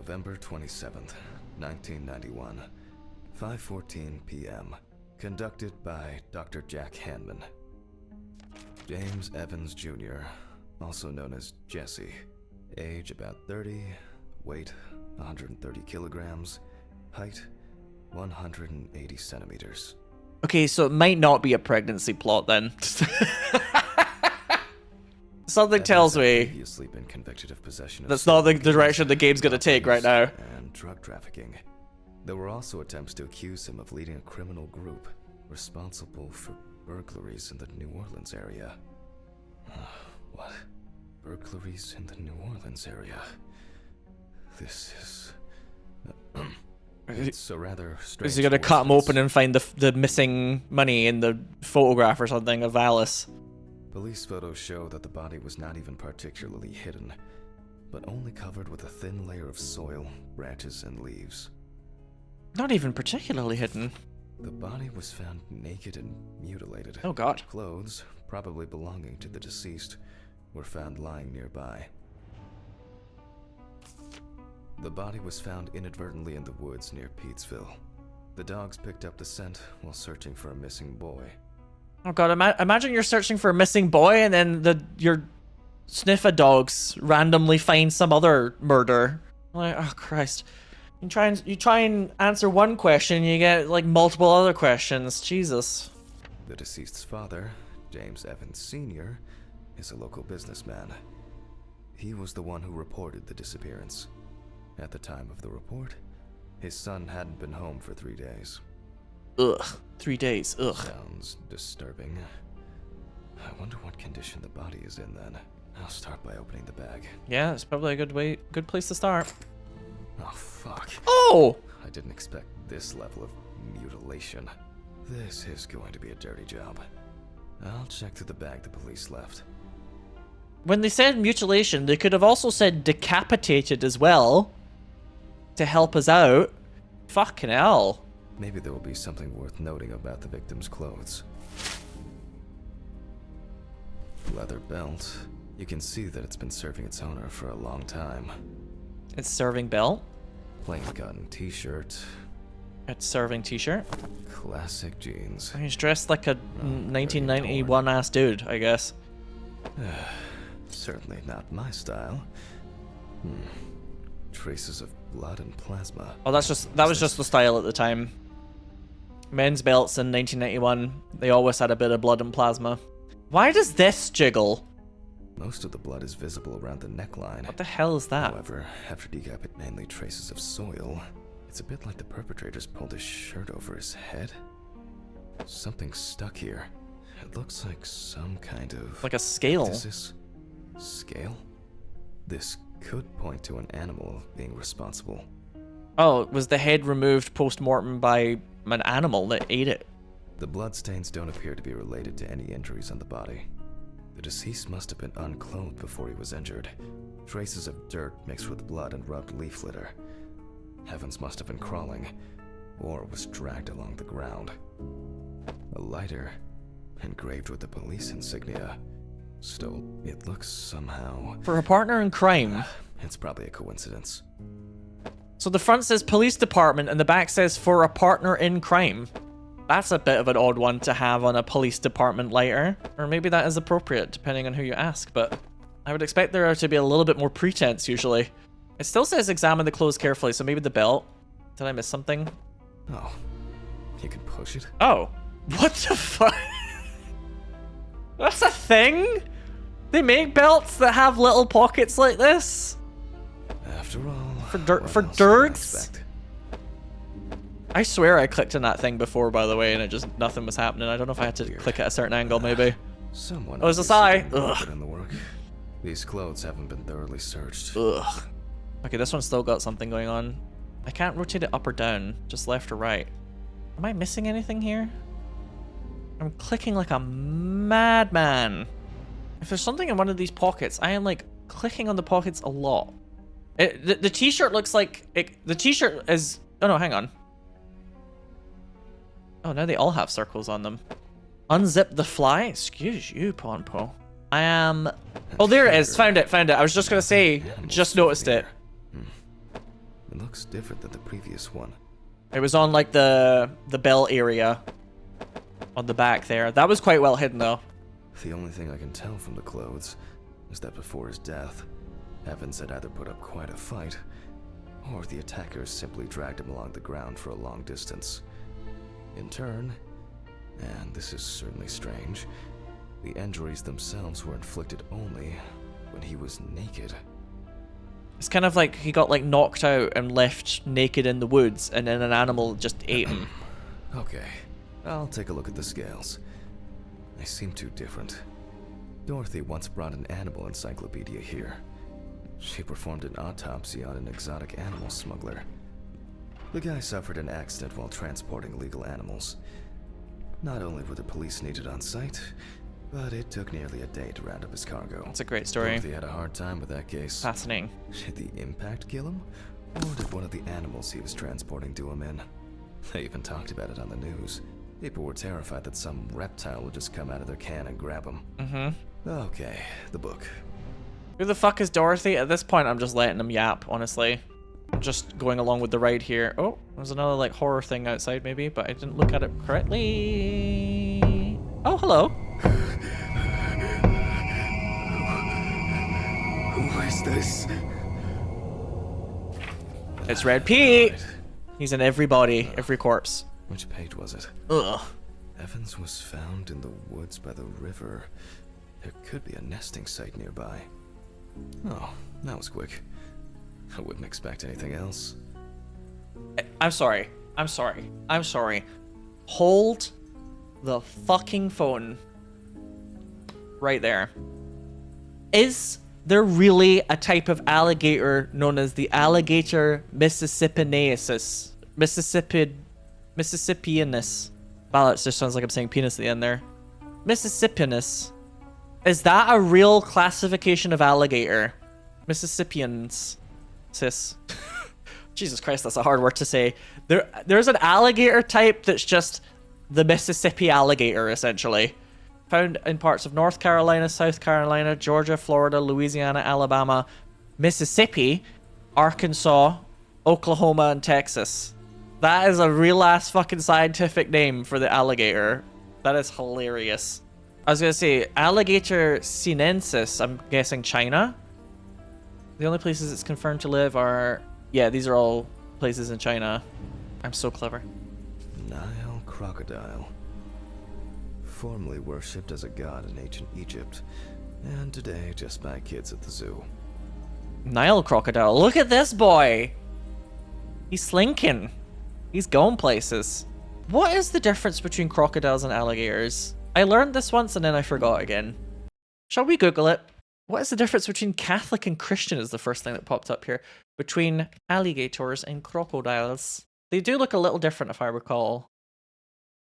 November 27th, 1991, 5:14 p.m. Conducted by Dr. Jack Hanman. James Evans Jr., also known as Jesse. Age about 30, weight 130 kilograms, height 180 centimeters. Okay, so it might not be a pregnancy plot then. Something tells me previously been convicted of possession of that's not the direction the game's gonna take right now. And drug trafficking. There were also attempts to accuse him of leading a criminal group responsible for burglaries in the New Orleans area. What? Burglaries in the New Orleans area? This is... it's a rather strange... Is he gonna cut him open and find the missing money in the photograph or something of Alice? Police photos show that the body was not even particularly hidden, but only covered with a thin layer of soil, branches, and leaves. Not even particularly hidden. The body was found naked and mutilated. Oh god. Clothes, probably belonging to the deceased, were found lying nearby. The body was found inadvertently in the woods near Peetsville. The dogs picked up the scent while searching for a missing boy. Oh god, imagine you're searching for a missing boy and then your sniffer dogs randomly find some other murder. Like, oh Christ. You try and answer one question, you get like multiple other questions. Jesus. The deceased's father, James Evans Sr., is a local businessman. He was the one who reported the disappearance. At the time of the report, his son hadn't been home for 3 days. Ugh. 3 days. Ugh. Sounds disturbing. I wonder what condition the body is in then. I'll start by opening the bag. Yeah, it's probably a good place to start. Oh, fuck. Oh! I didn't expect this level of mutilation. This is going to be a dirty job. I'll check through the bag the police left. When they said mutilation, they could have also said decapitated as well. To help us out. Fucking hell. Maybe there will be something worth noting about the victim's clothes. Leather belt. You can see that it's been serving its owner for a long time. It's serving belt. Plain cotton t-shirt. It's serving t-shirt. Classic jeans. He's dressed like a 1991 ass dude, I guess. Certainly not my style. Traces of blood and plasma. Oh, that was just the style at the time. Men's belts in 1991, they always had a bit of blood and plasma. Why does this jiggle? Most of the blood is visible around the neckline. What the hell is that? However, after decapitation, mainly traces of soil, it's a bit like the perpetrators pulled his shirt over his head. Something's stuck here. It looks like some kind of... like a scale. Is this scale? This could point to an animal being responsible. Oh, was the head removed post-mortem by an animal that ate it? The bloodstains don't appear to be related to any injuries on the body. The deceased must have been unclothed before he was injured. Traces of dirt mixed with blood and rubbed leaf litter. Evans must have been crawling, or was dragged along the ground. A lighter, engraved with the police insignia. Still, it looks somehow... For a partner in crime. It's probably a coincidence. So the front says police department and the back says for a partner in crime. That's a bit of an odd one to have on a police department lighter. Or maybe that is appropriate, depending on who you ask, but I would expect there to be a little bit more pretense, usually. It still says examine the clothes carefully, so maybe the belt. Did I miss something? Oh, you can push it? Oh, what the fuck? That's a thing? They make belts that have little pockets like this? After all, for dirks? I swear I clicked on that thing before, by the way, and nothing was happening. I don't know if I had to click at a certain angle, maybe. Someone there's a sigh. Put in the work. These clothes haven't been thoroughly searched. Ugh. Okay, this one's still got something going on. I can't rotate it up or down, just left or right. Am I missing anything here? I'm clicking like a madman. If there's something in one of these pockets, I am like clicking on the pockets a lot. The t-shirt looks like the t-shirt is... Oh no, hang on. Oh, now they all have circles on them. Unzip the fly? Excuse you, Ponpo. I am... Oh, there it is. Found it. I was just going to say, just noticed it. looks different than the previous one. It was on like the bell area on the back there. That was quite well hidden though. The only thing I can tell from the clothes is that before his death, Evans had either put up quite a fight, or the attackers simply dragged him along the ground for a long distance. In turn, and this is certainly strange, the injuries themselves were inflicted only when he was naked. It's kind of like he got like knocked out and left naked in the woods, and then an animal just ate him. Okay, I'll take a look at the scales. They seem too different. Dorothy once brought an animal encyclopedia here. She performed an autopsy on an exotic animal smuggler. The guy suffered an accident while transporting illegal animals. Not only were the police needed on site, but it took nearly a day to round up his cargo. That's a great story. Dorothy had a hard time with that case. Fascinating. Did the impact kill him? Or did one of the animals he was transporting do him in? They even talked about it on the news. People were terrified that some reptile would just come out of their can and grab him. Mm-hmm. Okay, the book. Who the fuck is Dorothy? At this point, I'm just letting him yap, honestly. I'm just going along with the ride here. Oh, there's another like horror thing outside maybe, but I didn't look at it correctly. Oh, hello. Who is this? It's Red Pete. Right. He's in every body, every corpse. Which page was it? Ugh. Evans was found in the woods by the river. There could be a nesting site nearby. Oh, that was quick. I wouldn't expect anything else. I'm sorry. I'm sorry. I'm sorry. Hold the fucking phone. Right there. Is there really a type of alligator known as the alligator Mississippiensis? Mississippianus. Wow, it just sounds like I'm saying penis at the end there. Mississippianus. Is that a real classification of alligator? Mississippians. Sis. Jesus Christ, that's a hard word to say. There's an alligator type that's just the Mississippi alligator, essentially. Found in parts of North Carolina, South Carolina, Georgia, Florida, Louisiana, Alabama, Mississippi, Arkansas, Oklahoma, and Texas. That is a real-ass fucking scientific name for the alligator. That is hilarious. I was gonna say, alligator sinensis, I'm guessing China? The only places it's confirmed to live are... Yeah, these are all places in China. I'm so clever. Nile crocodile. Formerly worshipped as a god in ancient Egypt, and today just by kids at the zoo. Nile crocodile. Look at this boy! He's slinking. He's going places. What is the difference between crocodiles and alligators? I learned this once and then I forgot again. Shall we Google it? What is the difference between Catholic and Christian is the first thing that popped up here. Between alligators and crocodiles. They do look a little different if I recall.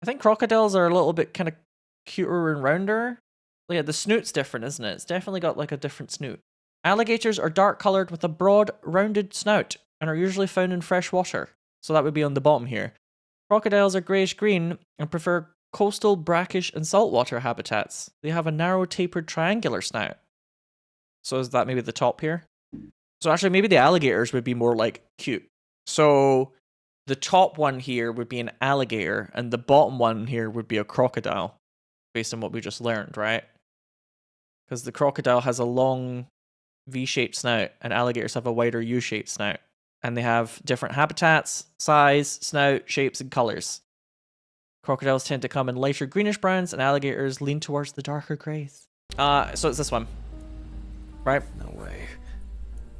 I think crocodiles are a little bit kind of cuter and rounder. Yeah, the snoot's different, isn't it? It's definitely got like a different snoot. Alligators are dark colored with a broad, rounded snout and are usually found in fresh water. So that would be on the bottom here. Crocodiles are greyish-green and prefer coastal, brackish, and saltwater habitats. They have a narrow, tapered, triangular snout. So is that maybe the top here? So actually, maybe the alligators would be more like cute. So the top one here would be an alligator, and the bottom one here would be a crocodile, based on what we just learned, right? Because the crocodile has a long V-shaped snout, and alligators have a wider U-shaped snout. And they have different habitats, size, snout, shapes, and colors. Crocodiles tend to come in lighter greenish browns, and alligators lean towards the darker grays. So it's this one. Right? No way.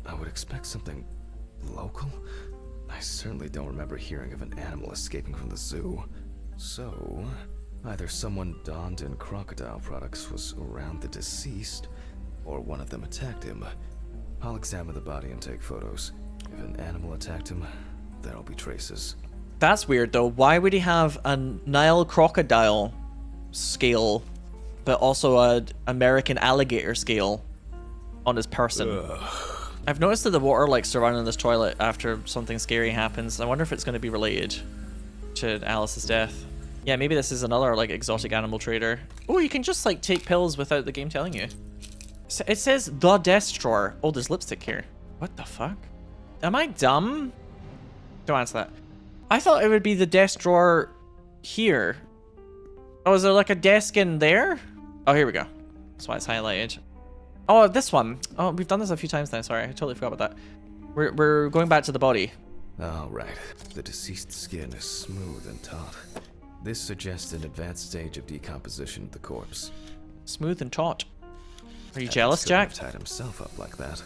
I would expect something local. I certainly don't remember hearing of an animal escaping from the zoo. So, either someone donned in crocodile products was around the deceased, or one of them attacked him. I'll examine the body and take photos. If an animal attacked him, there'll be traces. That's weird though. Why would he have a Nile crocodile scale, but also a American alligator scale on his person? Ugh. I've noticed that the water like surrounding this toilet after something scary happens. I wonder if it's going to be related to Alice's death. Yeah, maybe this is another like exotic animal trader. Oh, you can just like take pills without the game telling you. It says the desk drawer. Oh, there's lipstick here. What the fuck? Am I dumb? Don't answer that. I thought it would be the desk drawer here. Oh, is there like a desk in there? Oh, here we go. That's why it's highlighted. Oh, this one. Oh, we've done this a few times now. Sorry, I totally forgot about that. We're going back to the body. All right. The deceased skin is smooth and taut. This suggests an advanced stage of decomposition of the corpse. Smooth and taut. Are you Evans jealous, couldn't Jack? have tied himself up like that.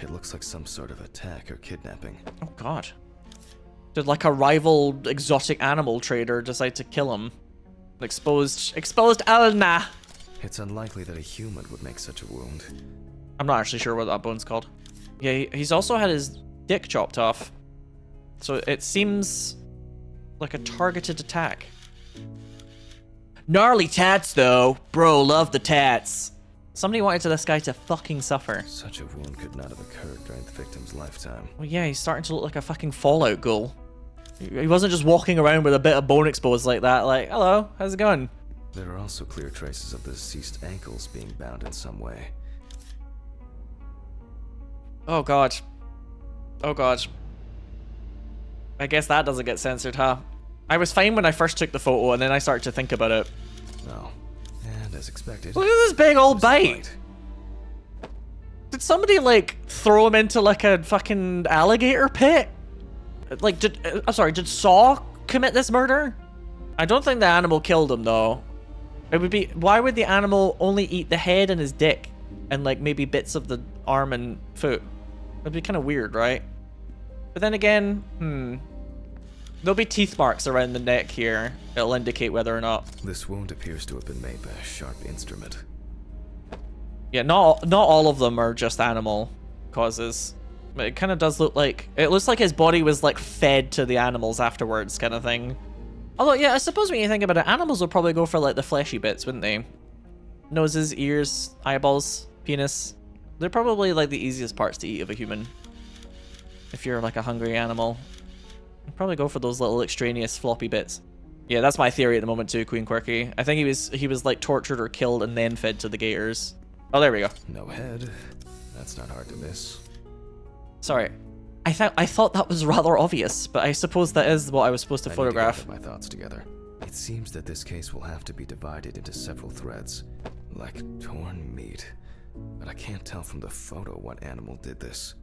It looks like some sort of attack or kidnapping. Oh God. Did like a rival exotic animal trader decide to kill him? Exposed Alna. It's unlikely that a human would make such a wound. I'm not actually sure what that bone's called. Yeah, he's also had his dick chopped off. So it seems like a targeted attack. Gnarly tats though. Bro, love the tats. Somebody wanted this guy to fucking suffer. Such a wound could not have occurred during the victim's lifetime. Well, yeah, he's starting to look like a fucking Fallout ghoul. He wasn't just walking around with a bit of bone exposed like that, like, hello, how's it going? There are also clear traces of the deceased ankles being bound in some way. Oh God. Oh God. I guess that doesn't get censored, huh? I was fine when I first took the photo, and then I started to think about it. Oh, and as expected. Look at this big old there's a bite. Did somebody, like, throw him into, like, a fucking alligator pit? Like, did Saw commit this murder? I don't think the animal killed him, though. It would be, why would the animal only eat the head and his dick? And, like, maybe bits of the arm and foot? That'd be kind of weird, right? But then again, there'll be teeth marks around the neck here. It'll indicate whether or not. This wound appears to have been made by a sharp instrument. Yeah, not all of them are just animal causes. But it kind of does look like, it looks like his body was like fed to the animals afterwards, kind of thing. Although, yeah, I suppose when you think about it, animals will probably go for like the fleshy bits, wouldn't they? Noses, ears, eyeballs, penis. They're probably like the easiest parts to eat of a human. If you're like a hungry animal, you'd probably go for those little extraneous floppy bits. Yeah, that's my theory at the moment too, Queen Quirky. I think he was like tortured or killed and then fed to the gators. Oh, there we go. No head. That's not hard to miss. Sorry. I thought that was rather obvious, but I suppose that is what I was supposed to photograph. I need to gather my thoughts together. It seems that this case will have to be divided into several threads, like torn meat. But I can't tell from the photo what animal did this.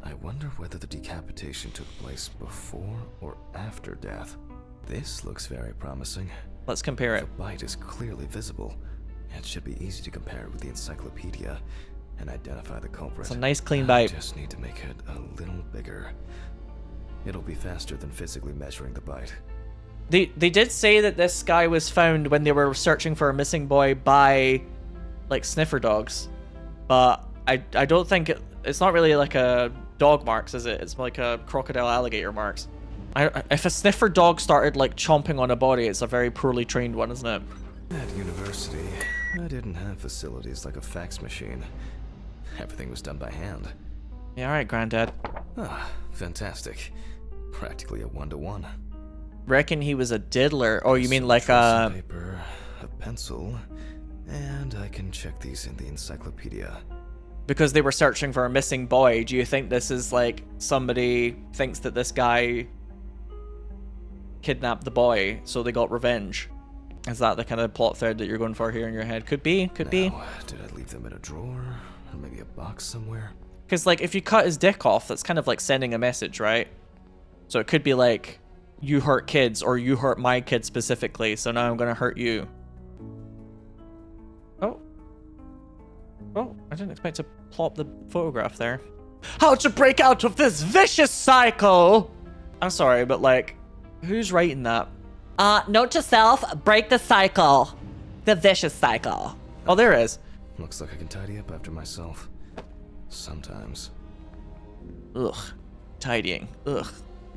I wonder whether the decapitation took place before or after death. This looks very promising. Let's compare it. The bite is clearly visible. It should be easy to compare it with the encyclopedia and identify the culprit. It's a nice clean bite. I just need to make it a little bigger. It'll be faster than physically measuring the bite. They did say that this guy was found when they were searching for a missing boy by like sniffer dogs, but I don't think it's not really like a dog marks, is it? It's like a crocodile alligator marks. If a sniffer dog started like chomping on a body, it's a very poorly trained one, isn't it? At university, I didn't have facilities like a fax machine. Everything was done by hand. Yeah, alright, Granddad. Ah, fantastic. Practically a 1-to-1. Reckon he was a diddler. Oh, you mean Some like tracing paper, a pencil, and I can check these in the encyclopedia. because they were searching for a missing boy, do you think this is like somebody thinks that this guy kidnapped the boy, so they got revenge? Is that the kind of plot thread that you're going for here in your head? Could be, could be. Did I leave them in a drawer? Or maybe a box somewhere? Because, like, if you cut his dick off, that's kind of like sending a message, right? So it could be like, you hurt kids, or you hurt my kid specifically, so now I'm gonna hurt you. Oh, I didn't expect to plop the photograph there. How to break out of this vicious cycle! I'm sorry, but like, who's writing that? Note to self, break the cycle. The vicious cycle. Oh, there it is. Looks like I can tidy up after myself. Sometimes. Ugh. Tidying. Ugh.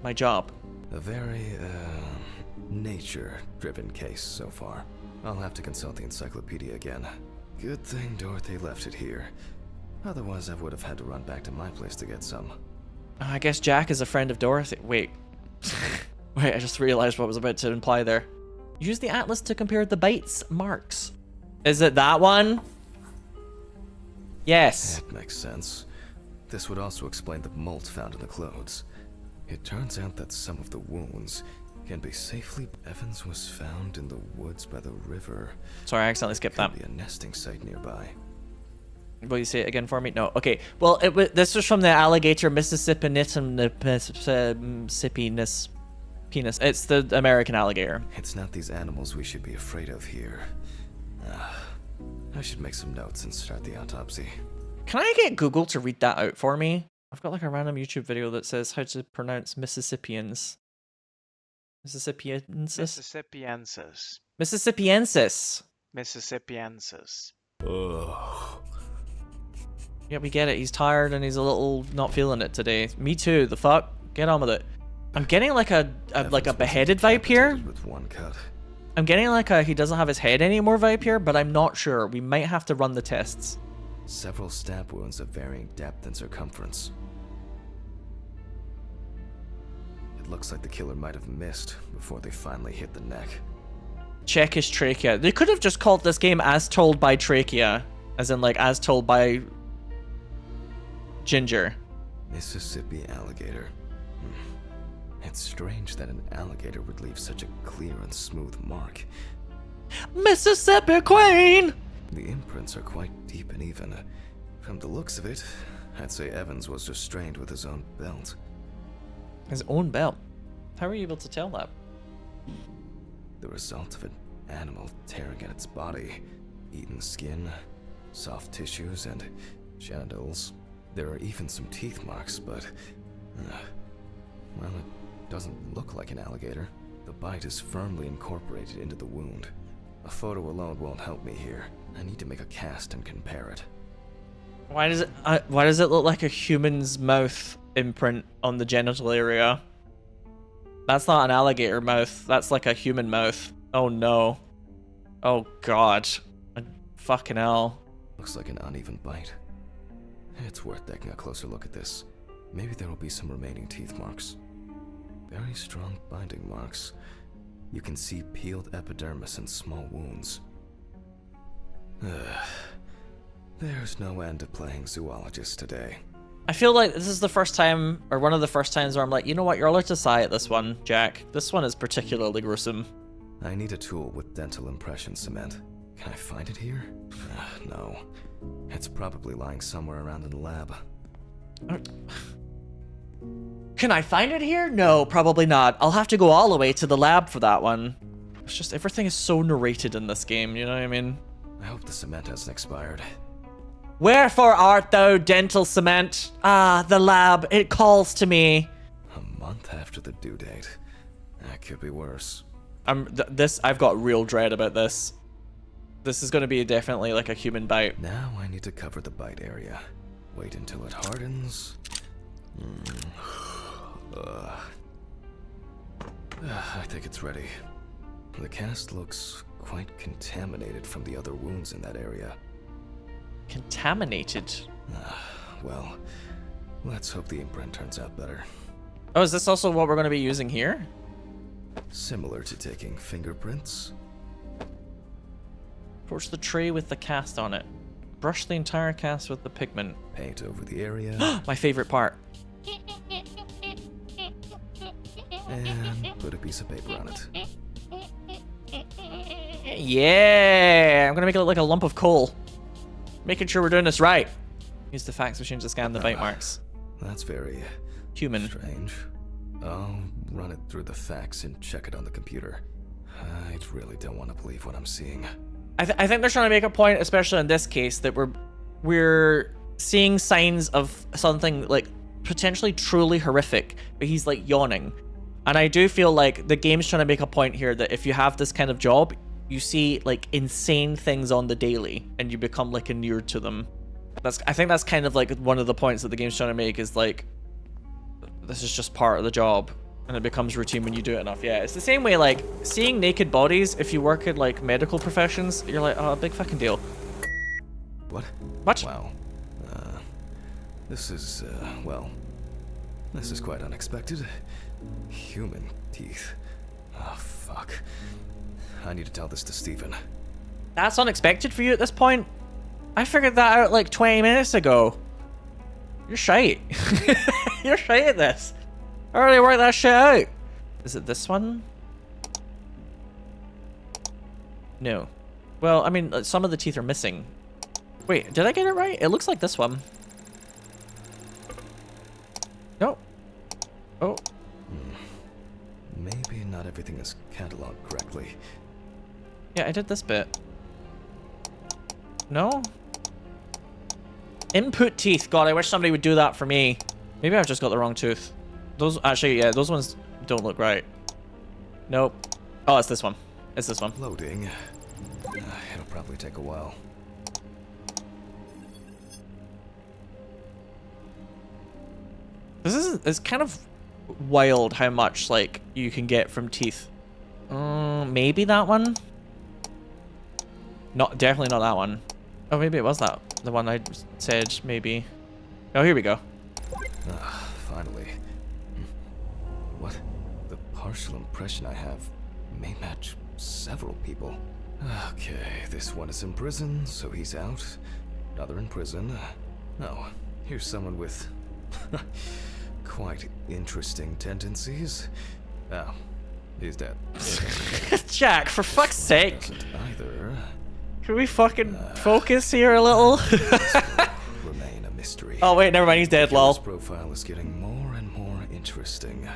My job. A very, nature-driven case so far. I'll have to consult the encyclopedia again. Good thing Dorothy left it here. Otherwise, I would have had to run back to my place to get some. I guess Jack is a friend of Dorothy. Wait. Wait, I just realized what I was about to imply there. Use the atlas to compare the bites marks. Is it that one? Yes. It makes sense. This would also explain the mold found in the clothes. It turns out that some of the wounds can be safely. Evans was found in the woods by the river. Sorry, I accidentally skipped that. Could be a nesting site nearby. Will you say it again for me? No. Okay. Well, this was from the alligator Mississippianus penis. It's the American alligator. It's not these animals we should be afraid of here. I should make some notes and start the autopsy. Can I get Google to read that out for me? I've got like a random YouTube video that says how to pronounce Mississippians. Mississippiensis. Mississippiensis. Mississippiensis. Ugh. Yeah, we get it. He's tired and he's a little not feeling it today. Me too. The fuck? Get on with it. I'm getting like a beheaded vibe here. With one cut. I'm getting like a he doesn't have his head anymore vibe here, but I'm not sure. We might have to run the tests. Several stab wounds of varying depth and circumference. It looks like the killer might have missed before they finally hit the neck. Check his trachea. They could have just called this game As Told by Trachea. As in like As Told by Ginger. Mississippi alligator. It's strange that an alligator would leave such a clear and smooth mark. Mississippi Queen! The imprints are quite deep and even. From the looks of it, I'd say Evans was restrained with his own belt. His own belt? How are you able to tell that? The result of an animal tearing at its body. Eaten skin, soft tissues, and genitals. There are even some teeth marks, but... well, it doesn't look like an alligator. The bite is firmly incorporated into the wound. A photo alone won't help me here. I need to make a cast and compare it. Why does it look like a human's mouth imprint on the genital area? That's not an alligator mouth. That's like a human mouth. Oh no. Oh god. Fucking hell. Looks like an uneven bite. It's worth taking a closer look at this. Maybe there will be some remaining teeth marks. Very strong binding marks. You can see peeled epidermis and small wounds. There's no end to playing zoologist today. I feel like this is the first time, or one of the first times where I'm like, you know what, you're allowed to sigh at this one, Jack. This one is particularly gruesome. I need a tool with dental impression cement. Can I find it here? No. It's probably lying somewhere around in the lab. Can I find it here? No, probably not. I'll have to go all the way to the lab for that one. It's just, everything is so narrated in this game, you know what I mean? I hope the cement hasn't expired. Wherefore art thou, dental cement? Ah, the lab, it calls to me. A month after the due date. That could be worse. I've got real dread about this. This is going to be definitely like a human bite. Now I need to cover the bite area. Wait until it hardens. I think it's ready. The cast looks quite contaminated from the other wounds in that area. Contaminated? Well, let's hope the imprint turns out better. Oh, is this also what we're going to be using here? Similar to taking fingerprints. Approach the tray with the cast on it. Brush the entire cast with the pigment. Paint over the area. My favorite part. And put a piece of paper on it. Yeah! I'm gonna make it look like a lump of coal. Making sure we're doing this right. Use the fax machine to scan the bite marks. That's very human. Strange. I'll run it through the fax and check it on the computer. I really don't want to believe what I'm seeing. I think they're trying to make a point, especially in this case, that we're seeing signs of something like potentially truly horrific, but he's like yawning. And I do feel like the game's trying to make a point here that if you have this kind of job, you see like insane things on the daily and you become like inured to them. I think that's kind of like one of the points that the game's trying to make, is like this is just part of the job and it becomes routine when you do it enough. Yeah, it's the same way like seeing naked bodies, if you work in like medical professions, you're like, oh, big fucking deal. What? What? Wow. This is, well, this is quite unexpected. Human teeth. Oh, fuck. I need to tell this to Stephen. That's unexpected for you at this point? I figured that out like 20 minutes ago. You're shite. You're shite at this. I already worked that shit out. Is it this one? No. Well, I mean, some of the teeth are missing. Wait, did I get it right? It looks like this one. No. Oh. Maybe not everything is cataloged correctly. Yeah, I did this bit. No? Input teeth. God, I wish somebody would do that for me. Maybe I've just got the wrong tooth. Those, actually, yeah, those ones don't look right. Nope. Oh, it's this one. It's this one. Loading. It'll probably take a while. This is, it's kind of wild how much, like, you can get from teeth. Maybe that one? Not, definitely not that one. Oh, maybe it was that. The one I said, maybe. Oh, here we go. Finally. What? The partial impression I have may match several people. Okay, this one is in prison, so he's out. Another in prison. Oh, here's someone with quite interesting tendencies. Oh, he's dead. Jack, for fuck's sake. Doesn't either. Can we fucking focus here a little? Remain a mystery. Oh wait, never mind, he's dead, lol. His profile is getting more and more interesting.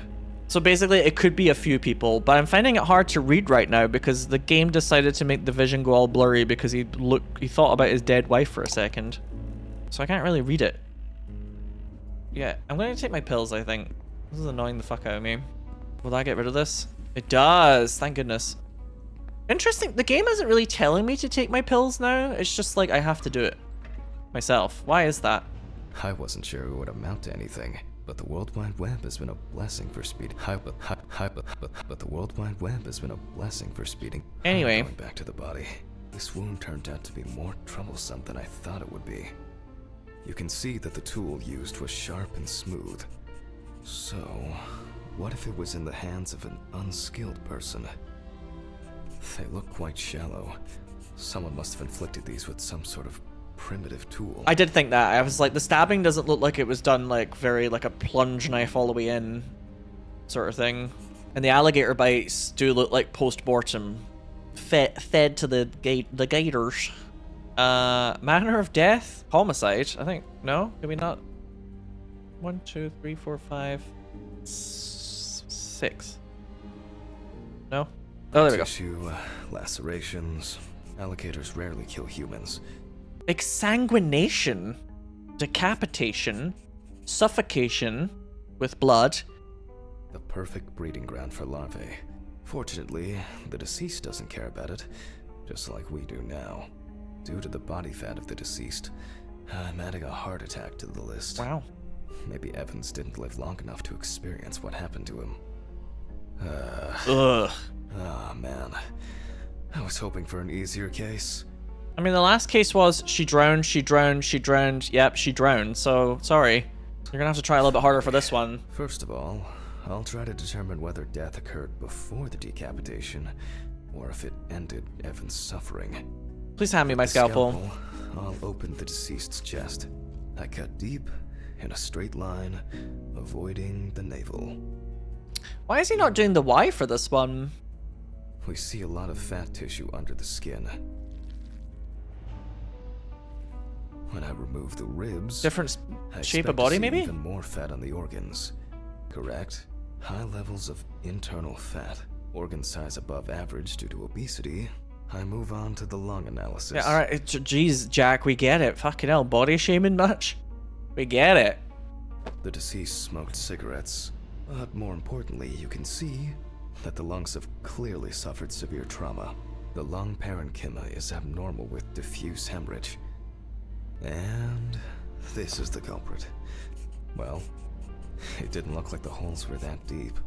So basically, it could be a few people, but I'm finding it hard to read right now because the game decided to make the vision go all blurry because he thought about his dead wife for a second. So I can't really read it. Yeah, I'm gonna take my pills, I think. This is annoying the fuck out of me. Will that get rid of this? It does, thank goodness. Interesting, the game isn't really telling me to take my pills now. It's just like I have to do it myself. Why is that? I wasn't sure it would amount to anything, but the World Wide Web has been a blessing for speeding. But the World Wide Web has been a blessing for speeding. Anyway. Going back to the body, this wound turned out to be more troublesome than I thought it would be. You can see that the tool used was sharp and smooth. So, what if it was in the hands of an unskilled person? They look quite shallow. Someone must have inflicted these with some sort of primitive tool. I did think that. I was like, the stabbing doesn't look like it was done like very like a plunge knife all the way in sort of thing. And the alligator bites do look like post-mortem. Fed to the gators. Manner of death? Homicide, I think. No? Did we not? 1, 2, 3, 4, 5, 6. No? Oh, there we go. Tissue, lacerations. Alligators rarely kill humans. Exsanguination, decapitation, suffocation with blood. The perfect breeding ground for larvae. Fortunately, the deceased doesn't care about it, just like we do now. Due to the body fat of the deceased, I'm adding a heart attack to the list. Wow. Maybe Evans didn't live long enough to experience what happened to him. Ugh. Ah, man. I was hoping for an easier case. I mean, the last case was she drowned, she drowned, she drowned. Yep, she drowned. So, sorry. You're gonna have to try a little bit harder for this one. First of all, I'll try to determine whether death occurred before the decapitation, or if it ended Evan's suffering. Please hand me my scalpel. I'll open the deceased's chest. I cut deep, in a straight line, avoiding the navel. Why is he not doing the Y for this one? We see a lot of fat tissue under the skin. When I remove the ribs, Different I shape expect of body, to see maybe? even more fat on the organs. Correct? High levels of internal fat, organ size above average due to obesity. I move on to the lung analysis. Yeah, alright. Jeez, Jack, we get it. Fucking hell, body shaming much? We get it. The deceased smoked cigarettes, but more importantly, you can see that the lungs have clearly suffered severe trauma. The lung parenchyma is abnormal with diffuse hemorrhage. And this is the culprit. Well, it didn't look like the holes were that deep.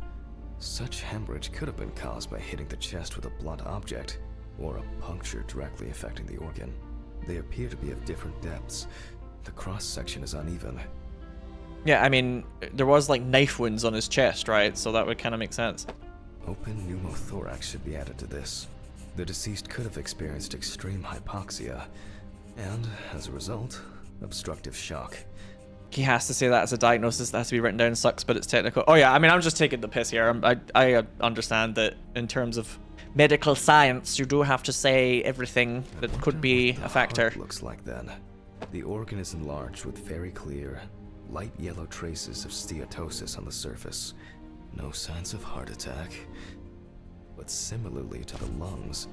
Such hemorrhage could have been caused by hitting the chest with a blunt object, or a puncture directly affecting the organ. They appear to be of different depths. The cross-section is uneven. Yeah, I mean, there was like knife wounds on his chest, right? So that would kind of make sense. Open pneumothorax should be added to this. The deceased could have experienced extreme hypoxia, and, as a result, obstructive shock. He has to say that as a diagnosis that has to be written down. Sucks, but it's technical. Oh yeah, I mean, I'm just taking the piss here. I understand that in terms of medical science, you do have to say everything that could be a factor. Looks like then. The organ is enlarged with very clear, light yellow traces of steatosis on the surface. No signs of heart attack. But similarly to the lungs,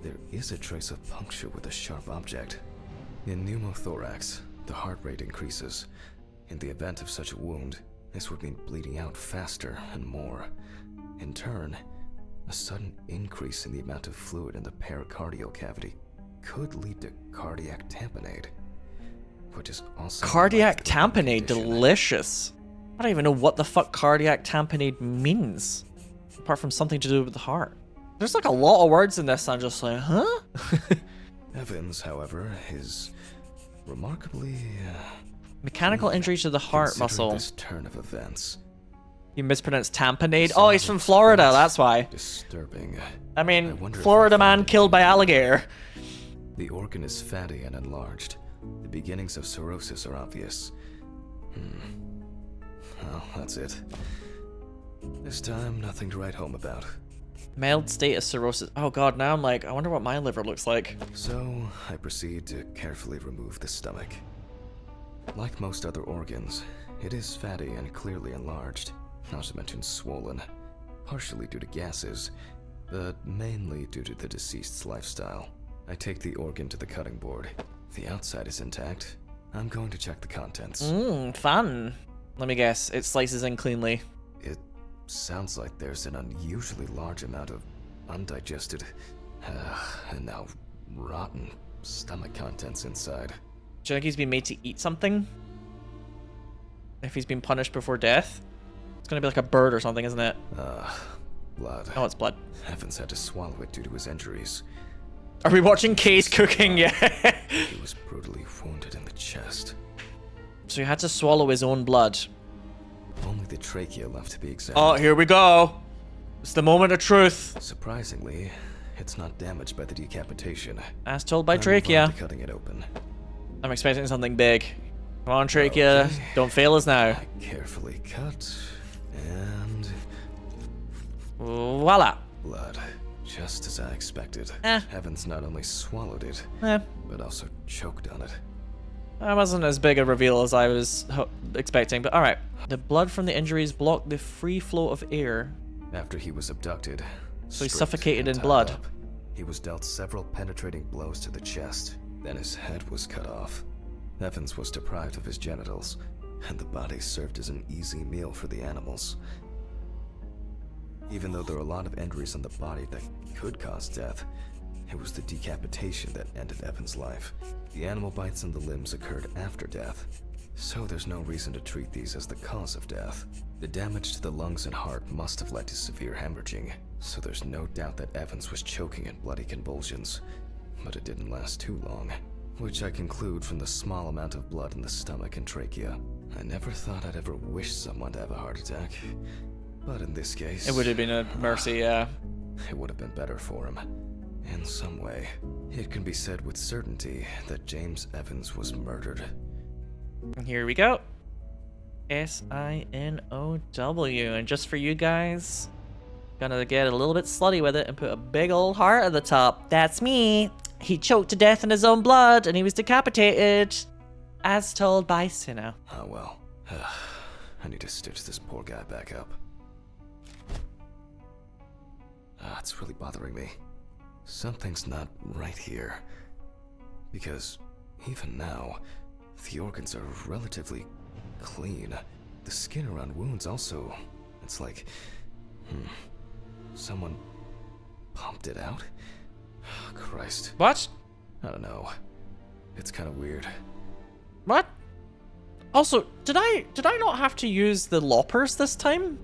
there is a trace of puncture with a sharp object. In pneumothorax, the heart rate increases. In the event of such a wound, this would mean bleeding out faster and more. In turn, a sudden increase in the amount of fluid in the pericardial cavity could lead to cardiac tamponade, which is also Cardiac tamponade, delicious. I don't even know what the fuck cardiac tamponade means, apart from something to do with the heart. There's like a lot of words in this, I'm just like, huh? Evans, however, is remarkably Mechanical injury to the heart muscle. This turn of events. You mispronounced tamponade? Oh, he's from Florida, that's why. Disturbing. I mean, Florida man killed by alligator. The organ is fatty and enlarged. The beginnings of cirrhosis are obvious. Well, that's it. This time, nothing to write home about. Mild state of cirrhosis. Oh god, now I'm like, I wonder what my liver looks like. So, I proceed to carefully remove the stomach. Like most other organs, it is fatty and clearly enlarged, not to mention swollen, partially due to gases, but mainly due to the deceased's lifestyle. I take the organ to the cutting board. The outside is intact. I'm going to check the contents. Fun. Let me guess, it slices in cleanly. It sounds like there's an unusually large amount of undigested, and now rotten stomach contents inside. Do you think he's been made to eat something? If he's been punished before death? It's gonna be like a bird or something, isn't it? Blood. Oh, it's blood. Evans had to swallow it due to his injuries. Are we watching Kay's cooking? Yeah. He was brutally wounded in the chest. So he had to swallow his own blood. Only the trachea left to be examined. Oh, here we go. It's the moment of truth. Surprisingly, it's not damaged by the decapitation. As told by I move on trachea. to cutting it open. I'm expecting something big. Come on, trachea. Okay. Don't fail us now. I carefully cut, and Voila. blood. Just as I expected. Eh. Evans not only swallowed it, but also choked on it. That wasn't as big a reveal as I was expecting, but alright. The blood from the injuries blocked the free flow of air. After he was abducted, So he stripped suffocated and in tied blood. up, he was dealt several penetrating blows to the chest. Then his head was cut off. Evans was deprived of his genitals, and the body served as an easy meal for the animals. Even though there are a lot of injuries on the body that could cause death, it was the decapitation that ended Evans' life. The animal bites on the limbs occurred after death, so there's no reason to treat these as the cause of death. The damage to the lungs and heart must have led to severe hemorrhaging, so there's no doubt that Evans was choking in bloody convulsions. But it didn't last too long, which I conclude from the small amount of blood in the stomach and trachea. I never thought I'd ever wish someone to have a heart attack, but in this case... It would have been a mercy, yeah. It would have been better for him. In some way, it can be said with certainty that James Evans was murdered. Here we go. S-I-N-O-W. And just for you guys, gonna get a little bit slutty with it and put a big old heart at the top. That's me. He choked to death in his own blood and he was decapitated, as told by Sinow. Oh well. I need to stitch this poor guy back up. It's really bothering me. Something's not right here. Because even now, the organs are relatively clean. The skin around wounds also, it's like, someone pumped it out? Christ. What? I don't know. It's kind of weird. What? Also, did I not have to use the loppers this time?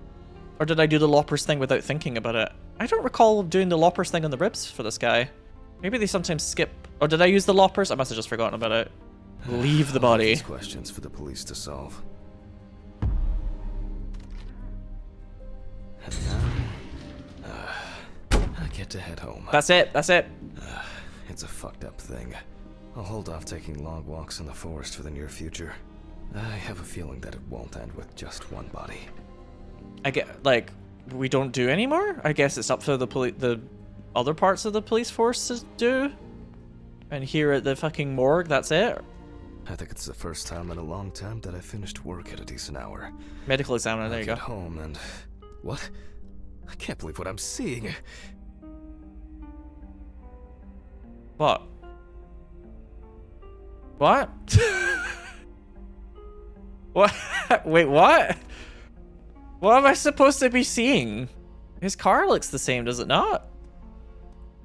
Or did I do the loppers thing without thinking about it? I don't recall doing the loppers thing on the ribs for this guy. Maybe they sometimes skip. Or did I use the loppers? I must have just forgotten about it. Leave the body. These questions for the police to solve. And now, I get to head home. That's it. That's it. It's a fucked up thing. I'll hold off taking long walks in the forest for the near future. I have a feeling that it won't end with just one body. I get, like, we don't do anymore? I guess it's up to the other parts of the police force to do. And here at the fucking morgue, that's it. I think it's the first time in a long time that I finished work at a decent hour. Medical examiner, there you go. I get home and... What? I can't believe what I'm seeing. What? What? What? Wait, what? What am I supposed to be seeing? His car looks the same, does it not?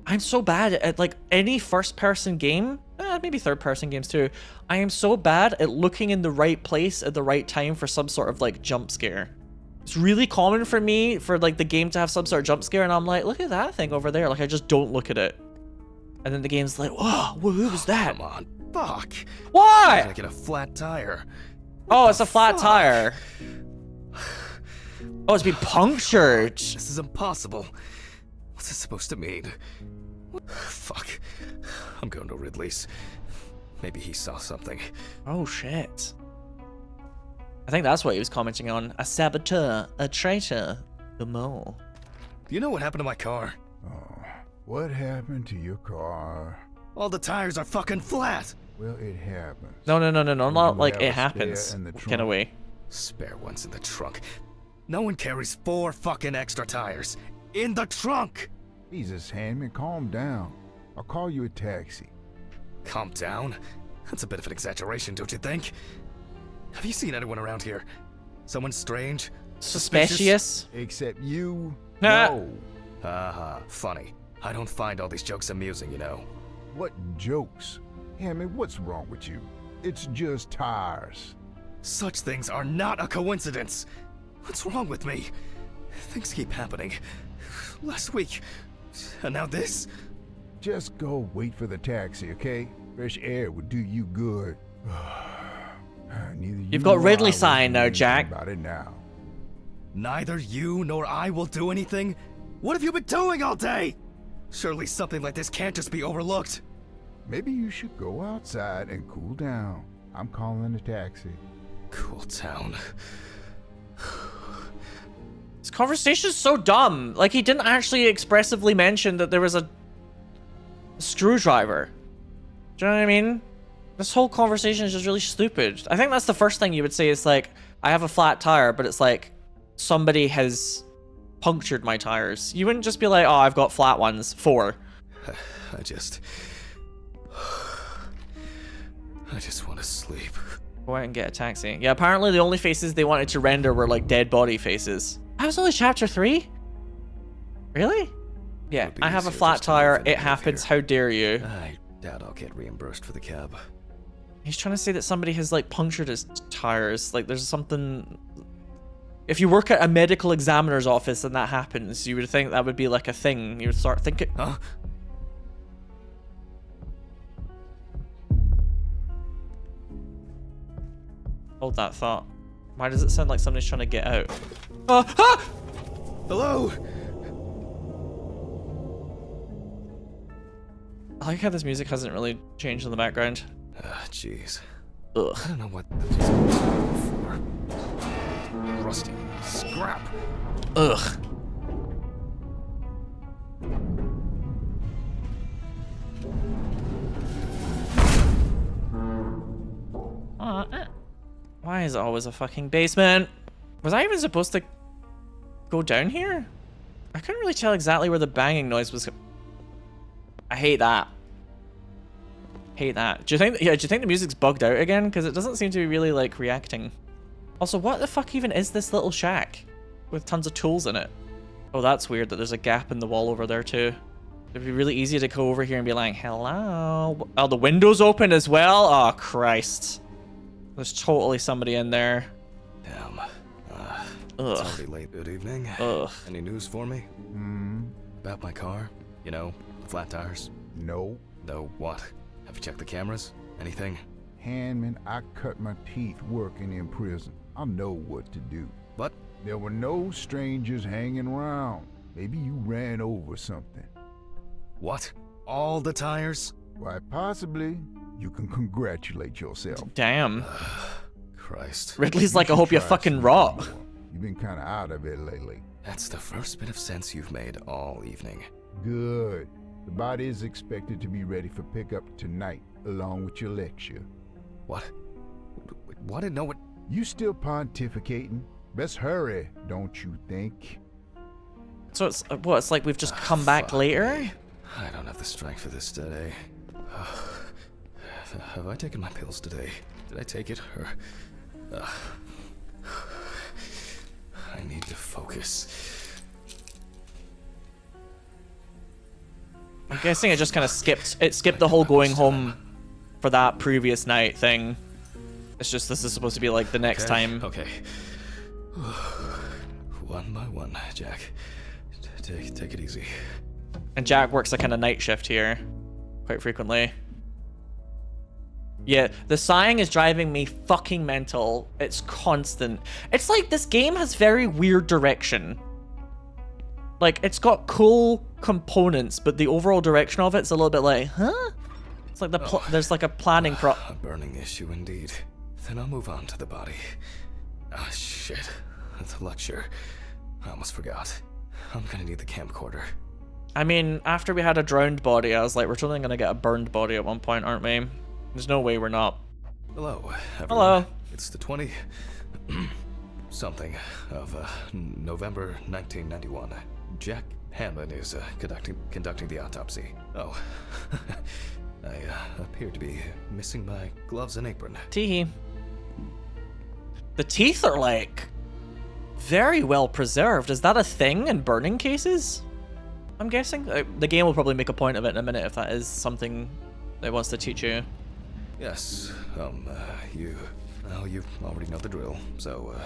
I'm so bad at like any first-person game, maybe third-person games too. I am so bad at looking in the right place at the right time for some sort of like jump scare. It's really common for me for like the game to have some sort of jump scare, and I'm like, look at that thing over there. Like I just don't look at it, and then the game's like, whoa, who was that? Come on, fuck. What? I gotta get a flat tire. Oh, it's a flat tire. Oh, it's been punctured. This is impossible. What's this supposed to mean? Fuck. I'm going to Ridley's. Maybe he saw something. Oh, shit. I think that's what he was commenting on. A saboteur, a traitor, the mole. Do you know what happened to my car? Oh, what happened to your car? All the tires are fucking flat. Well, it happens. No, not you like have it a spare happens. in the Get trunk? away. Spare ones in the trunk. No one carries 4 fucking extra tires in the trunk. Jesus, Handman, calm down. I'll call you a taxi. Calm down? That's a bit of an exaggeration, don't you think? Have you seen anyone around here? Someone strange? Suspicious? Except you? Nah. No. Haha, funny. I don't find all these jokes amusing, you know. What jokes? Handman, what's wrong with you? It's just tires. Such things are not a coincidence. What's wrong with me? Things keep happening. Last week, and now this? Just go wait for the taxi, okay? Fresh air would do you good. Neither you You've got nor Ridley I will sign do now, anything Jack. About it now. Neither you nor I will do anything? What have you been doing all day? Surely something like this can't just be overlooked. Maybe you should go outside and cool down. I'm calling a taxi. Cool down. This conversation is so dumb. Like, he didn't actually expressively mention that there was a screwdriver. Do you know what I mean? This whole conversation is just really stupid. I think that's the first thing you would say is like, I have a flat tire, but it's like, somebody has punctured my tires. You wouldn't just be like, oh, I've got flat ones. 4. I just want to sleep. Go out and get a taxi. Yeah, apparently the only faces they wanted to render were like dead body faces. That was only chapter 3? Really? Yeah, Would be I have a easier flat just to move tire. and It live happens. here. How dare you? I doubt I'll get reimbursed for the cab. He's trying to say that somebody has like punctured his tires. Like there's something. If you work at a medical examiner's office and that happens, you would think that would be like a thing. You would start thinking. Huh? Hold that thought. Why does it sound like somebody's trying to get out? Ah! Hello? I like how this music hasn't really changed in the background. Ah, jeez. Ugh. I don't know what that is for. Rusty. Scrap. Ugh. Why is it always a fucking basement? Was I even supposed to go down here? I couldn't really tell exactly where the banging noise was. I hate that. Hate that. Do you think? Yeah. Do you think the music's bugged out again? Because it doesn't seem to be really like reacting. Also, what the fuck even is this little shack with tons of tools in it? Oh, that's weird that there's a gap in the wall over there too. It'd be really easy to go over here and be like, hello. Oh, the window's open as well? Oh, Christ. There's totally somebody in there. Damn. It's Ugh. already late. Good evening. Ugh. Any news for me? About my car? You know, the flat tires? No. No, what? Have you checked the cameras? Anything? Handman, I cut my teeth working in prison. I know what to do. What? There were no strangers hanging around. Maybe you ran over something. What? All the tires? Why, possibly. You can congratulate yourself. Damn. Christ. Ridley's like, I should hope you try fucking some rot. more. You've been kind of out of it lately. That's the first bit of sense you've made all evening. Good. The body is expected to be ready for pickup tonight, along with your lecture. What? What? No one... You still pontificating? Best hurry, don't you think? So it's what? It's like we've just come back Fuck later. me. I don't have the strength for this today. Have I taken my pills today? Did I take it? Or... I need to focus. I'm guessing it just kind of skipped. It skipped the whole going home for that previous night thing. It's just this is supposed to be like the next time. Okay. One by one, Jack. Take it easy. And Jack works a kind of night shift here, quite frequently. Yeah, the sighing is driving me fucking mental. It's constant. It's like this game has very weird direction. Like, it's got cool components, but the overall direction of it's a little bit like, huh? It's like there's like a planning A burning issue indeed. Then I'll move on to the body. Ah, shit. The lecture. I almost forgot. I'm gonna need the camcorder. I mean, after we had a drowned body, I was like, we're totally gonna get a burned body at one point, aren't we? There's no way we're not. Hello, everyone. Hello. It's the 20... something of November 1991. Jack Hanlon is conducting the autopsy. Oh. I appear to be missing my gloves and apron. Teehee. The teeth are like very well preserved. Is that a thing in burning cases? I'm guessing. The game will probably make a point of it in a minute if that is something it wants to teach you. Yes, you already know the drill. So,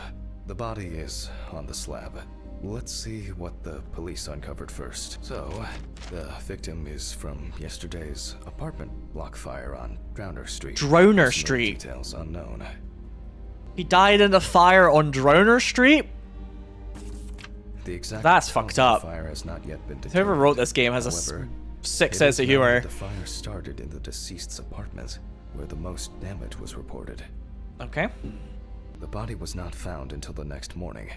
the body is on the slab. Let's see what the police uncovered first. So, the victim is from yesterday's apartment block fire on Drowner Street. Drowner Some Street. Details unknown. He died in a fire on Drowner Street? The exact That's cause fucked of up. the fire has not yet been determined. Whoever wrote this game has However, a sick it sense is of known humor. that the fire started in the deceased's apartment, where the most damage was reported. Okay. The body was not found until the next morning.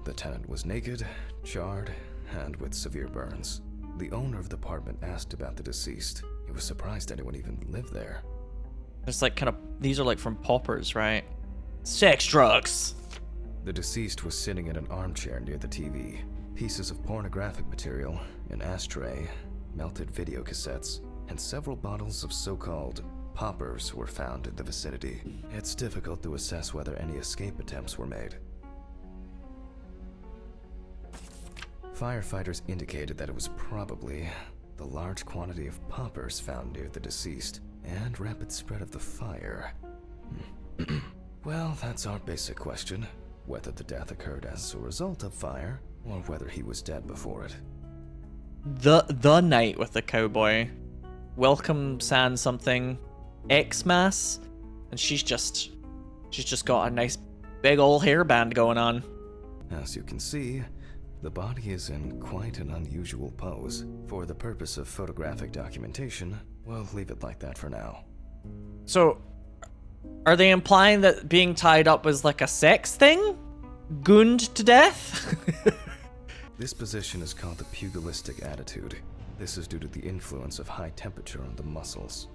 The tenant was naked, charred, and with severe burns. The owner of the apartment asked about the deceased. He was surprised anyone even lived there. There's like kind of, these are like from paupers, right? Sex, drugs. The deceased was sitting in an armchair near the TV. Pieces of pornographic material, an ashtray, melted video cassettes, and several bottles of so-called poppers were found in the vicinity. It's difficult to assess whether any escape attempts were made. Firefighters indicated that it was probably the large quantity of poppers found near the deceased and rapid spread of the fire. Well, that's our basic question. Whether the death occurred as a result of fire, or whether he was dead before it. The night with the cowboy. Welcome San something. Xmas. And she's just got a nice big old hairband going on. As you can see, the body is in quite an unusual pose. For the purpose of photographic documentation, we'll leave it like that for now. So, are they implying that being tied up was like a sex thing? Gooned to death? This position is called the pugilistic attitude. This is due to the influence of high temperature on the muscles.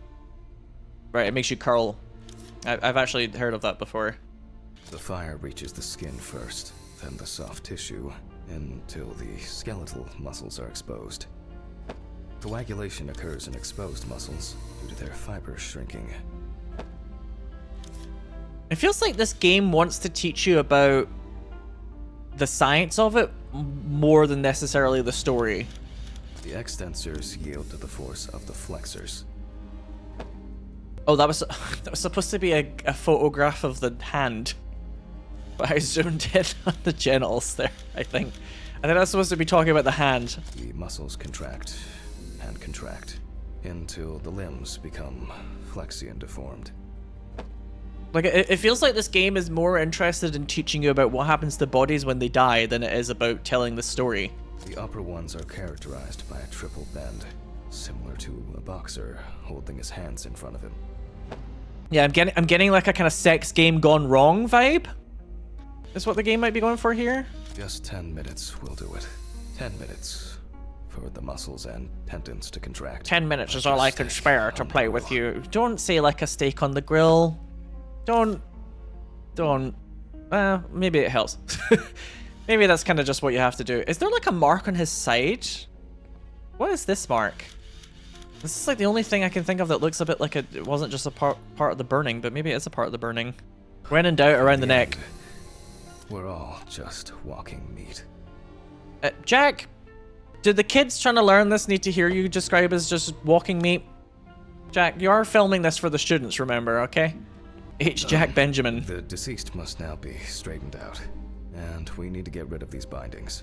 Right, it makes you curl. I've actually heard of that before. The fire reaches the skin first, then the soft tissue, until the skeletal muscles are exposed. Coagulation occurs in exposed muscles due to their fibers shrinking. It feels like this game wants to teach you about the science of it more than necessarily the story. The extensors yield to the force of the flexors. Oh, that was supposed to be a photograph of the hand. But I zoomed in on the genitals there, I think. I think that's supposed to be talking about the hand. The muscles contract and contract until the limbs become flexy and deformed. Like, it feels like this game is more interested in teaching you about what happens to bodies when they die than it is about telling the story. The upper ones are characterized by a triple bend, similar to a boxer holding his hands in front of him. Yeah, I'm getting like a kind of sex game gone wrong vibe. Is what the game might be going for here. Just 10 minutes will do it. 10 minutes for the muscles and tendons to contract. 10 minutes is all I can spare to play with you. Don't say like a steak on the grill. Don't. Maybe it helps. Maybe that's kind of just what you have to do. Is there like a mark on his side? What is this mark? This is like the only thing I can think of that looks a bit like it wasn't just a part of the burning, but maybe it is a part of the burning. When in doubt, around the neck. We're all just walking meat. Jack, did the kids trying to learn this need to hear you describe as just walking meat? Jack, you are filming this for the students, remember, okay? H. Jack Benjamin. The deceased must now be straightened out, and we need to get rid of these bindings.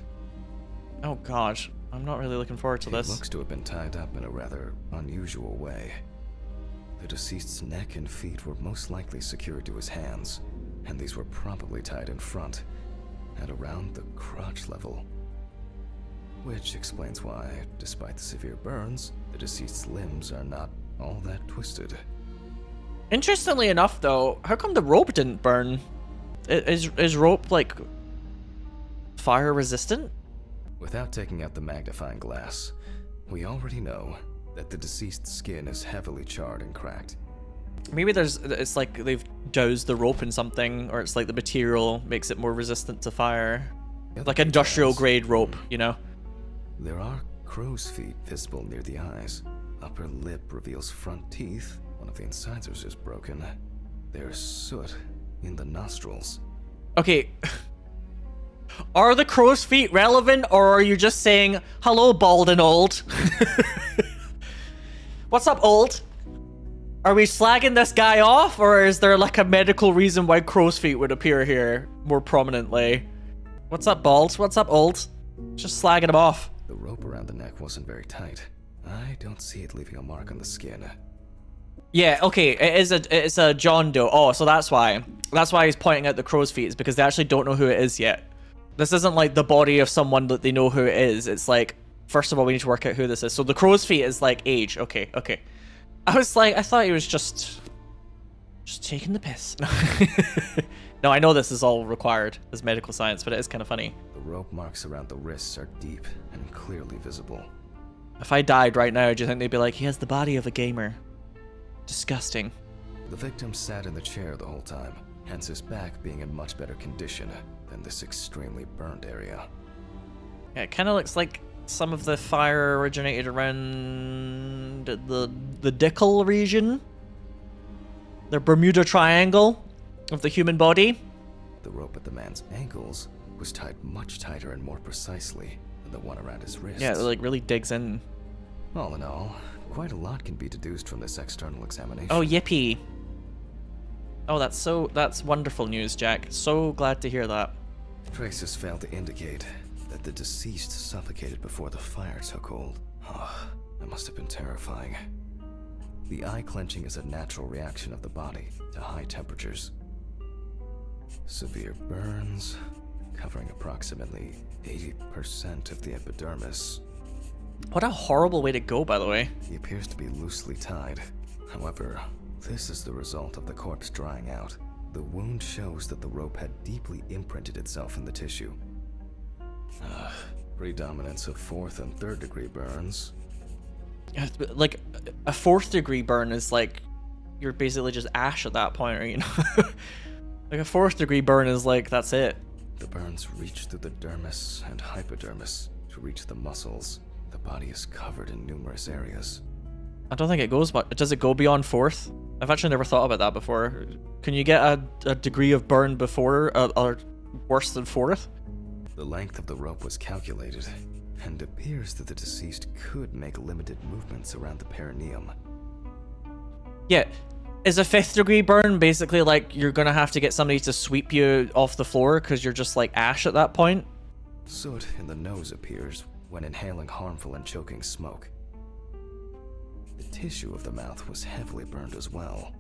Oh god, I'm not really looking forward to this. He looks to have been tied up in a rather unusual way. The deceased's neck and feet were most likely secured to his hands, and these were probably tied in front, at around the crotch level. Which explains why, despite the severe burns, the deceased's limbs are not all that twisted. Interestingly enough, though, how come the rope didn't burn? Is rope, like, fire resistant? Without taking out the magnifying glass, we already know that the deceased's skin is heavily charred and cracked. Maybe it's like they've doused the rope in something, or it's like the material makes it more resistant to fire. Like industrial grade rope, you know? There are crow's feet visible near the eyes. Upper lip reveals front teeth. One of the incisors is broken. There's soot in the nostrils. Okay. Are the crow's feet relevant, or are you just saying, hello, bald and old? What's up, old? Are we slagging this guy off, or is there like a medical reason why crow's feet would appear here more prominently? What's up, bald? What's up, old? Just slagging him off. The rope around the neck wasn't very tight. I don't see it leaving a mark on the skin. Yeah, okay, it's a John Doe. Oh, so that's why. That's why he's pointing out the crow's feet, is because they actually don't know who it is yet. This isn't like the body of someone that they know who it is. It's like, first of all, we need to work out who this is. So the crow's feet is like age. Okay. I was like, I thought he was just taking the piss. No, I know this is all required as medical science, but it is kind of funny. The rope marks around the wrists are deep and clearly visible. If I died right now, do you think they'd be like, he has the body of a gamer? Disgusting. The victim sat in the chair the whole time, hence his back being in much better condition than this extremely burned area. Yeah, it kind of looks like some of the fire originated around the dickle region. The Bermuda Triangle of the human body. The rope at the man's ankles was tied much tighter and more precisely than the one around his wrists. Yeah, it like really digs in. All in all, quite a lot can be deduced from this external examination. Oh, yippee. Oh, that's wonderful news, Jack. So glad to hear that. Traces failed to indicate that the deceased suffocated before the fire took hold. Oh, that must have been terrifying. The eye clenching is a natural reaction of the body to high temperatures. Severe burns, covering approximately 80% of the epidermis. What a horrible way to go, by the way. He appears to be loosely tied. However, this is the result of the corpse drying out. The wound shows that the rope had deeply imprinted itself in the tissue. Predominance of 4th and 3rd degree burns. Like, a 4th degree burn is like, you're basically just ash at that point, or you know? Like a 4th degree burn is like, that's it. The burns reach through the dermis and hypodermis to reach the muscles. The body is covered in numerous areas. I don't think it goes, but does it go beyond 4th? I've actually never thought about that before. Can you get a degree of burn before, or worse than 4th? The length of the rope was calculated, and it appears that the deceased could make limited movements around the perineum. Yeah, is a 5th degree burn basically like you're gonna have to get somebody to sweep you off the floor because you're just like ash at that point? Soot in the nose appears when inhaling harmful and choking smoke. The tissue of the mouth was heavily burned as well.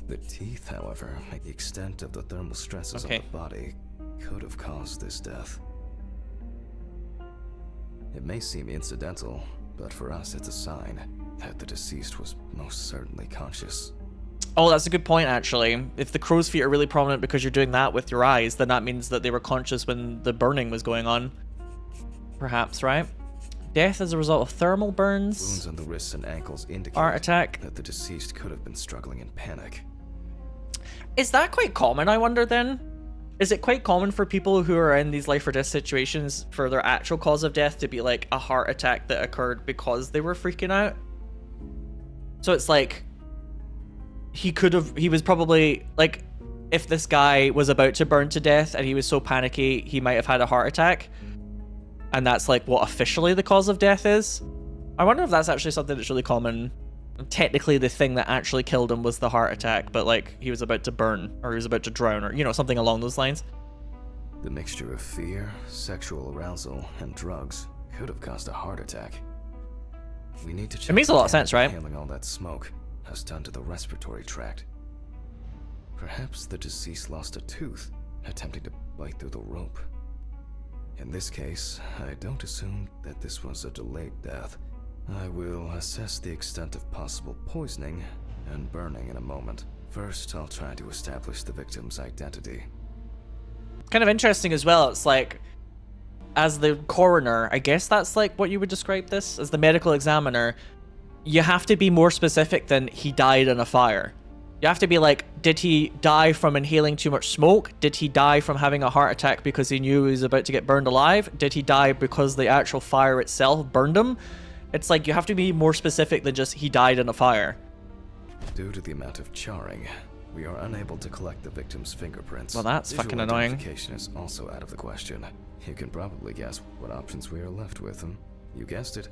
The teeth, however, the extent of the thermal stresses on the body could have caused this death. It may seem incidental, but for us it's a sign that the deceased was most certainly conscious. Oh, that's a good point, actually. If the crow's feet are really prominent because you're doing that with your eyes, then that means that they were conscious when the burning was going on. Perhaps, right? Death as a result of thermal burns. Wounds on the wrists and ankles indicate Heart attack. that the deceased could have been struggling in panic. Is that quite common, I wonder, then? Is it quite common for people who are in these life or death situations for their actual cause of death to be like a heart attack that occurred because they were freaking out? So it's like, he was probably, like, if this guy was about to burn to death and he was so panicky, he might have had a heart attack. And that's like what officially the cause of death is. I wonder if that's actually something that's really common. Technically, the thing that actually killed him was the heart attack, but like he was about to burn or he was about to drown or, you know, something along those lines. The mixture of fear, sexual arousal, and drugs could have caused a heart attack. We need to check. It makes a lot of what sense, right? Inhaling all that smoke has done to the respiratory tract. Perhaps the deceased lost a tooth, attempting to bite through the rope. In this case, I don't assume that this was a delayed death. I will assess the extent of possible poisoning and burning in a moment. First, I'll try to establish the victim's identity. Kind of interesting as well. It's like, as the coroner, I guess that's like what you would describe this as, the medical examiner. You have to be more specific than he died in a fire. You have to be like, did he die from inhaling too much smoke? Did he die from having a heart attack because he knew he was about to get burned alive? Did he die because the actual fire itself burned him? It's like, you have to be more specific than just, he died in a fire. Due to the amount of charring, we are unable to collect the victim's fingerprints. Well, that's Visual fucking annoying. Identification is also out of the question. You can probably guess what options we are left with. You guessed it.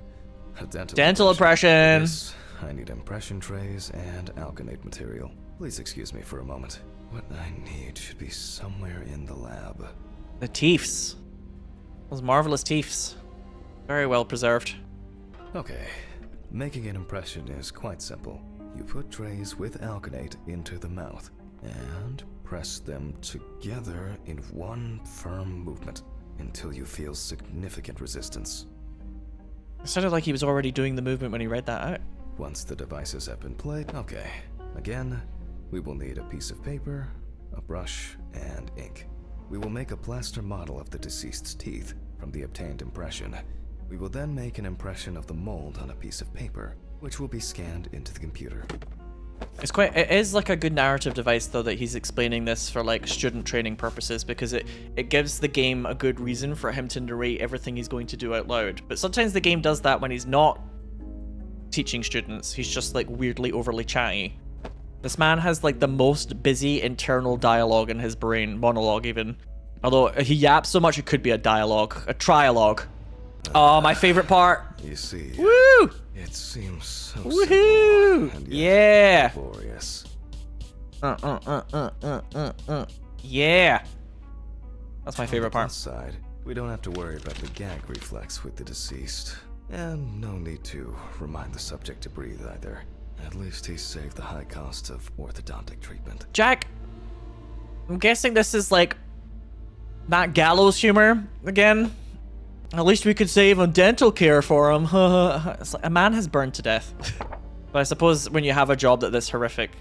A Dental impression. For this, I need impression trays and alkanate material. Please excuse me for a moment. What I need should be somewhere in the lab. The teeths. Those marvelous teeths. Very well preserved. Okay. Making an impression is quite simple. You put trays with alkanate into the mouth and press them together in one firm movement until you feel significant resistance. It sounded like he was already doing the movement when he read that out. Once the devices have been played, okay. Again, we will need a piece of paper, a brush, and ink. We will make a plaster model of the deceased's teeth from the obtained impression. We will then make an impression of the mold on a piece of paper, which will be scanned into the computer. It is like a good narrative device though that he's explaining this for like student training purposes, because it gives the game a good reason for him to narrate everything he's going to do out loud. But sometimes the game does that when he's not teaching students. He's just like weirdly overly chatty. This man has like the most busy internal dialogue in his brain, monologue even. Although he yaps so much it could be a dialogue, a trialogue. Oh, my favorite part. You see, Woo! it seems so Woohoo! simple and Yeah! yet laborious. Yeah. That's my favorite part. Side, we don't have to worry about the gag reflex with the deceased. And no need to remind the subject to breathe either. At least he saved the high cost of orthodontic treatment. Jack, I'm guessing this is like not gallows humor again. At least we could save on dental care for him. It's like, a man has burned to death. But I suppose when you have a job that this horrific,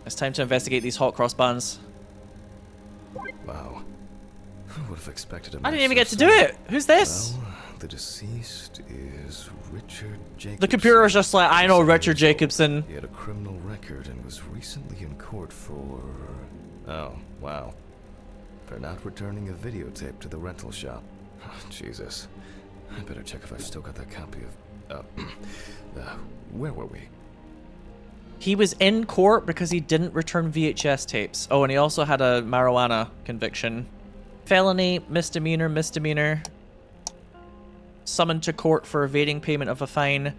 it's time to investigate these hot cross buns. Wow. Who would have expected a I didn't even get to do it. Who's this? Well, the deceased is Richard Jacobson. The computer was just like, I know Richard Jacobson. He had a criminal record and was recently in court for... Oh, wow. For not returning a videotape to the rental shop. Oh, Jesus. I better check if I've still got that copy of... where were we? He was in court because he didn't return VHS tapes. Oh, and he also had a marijuana conviction. Felony, misdemeanor. Summoned to court for evading payment of a fine.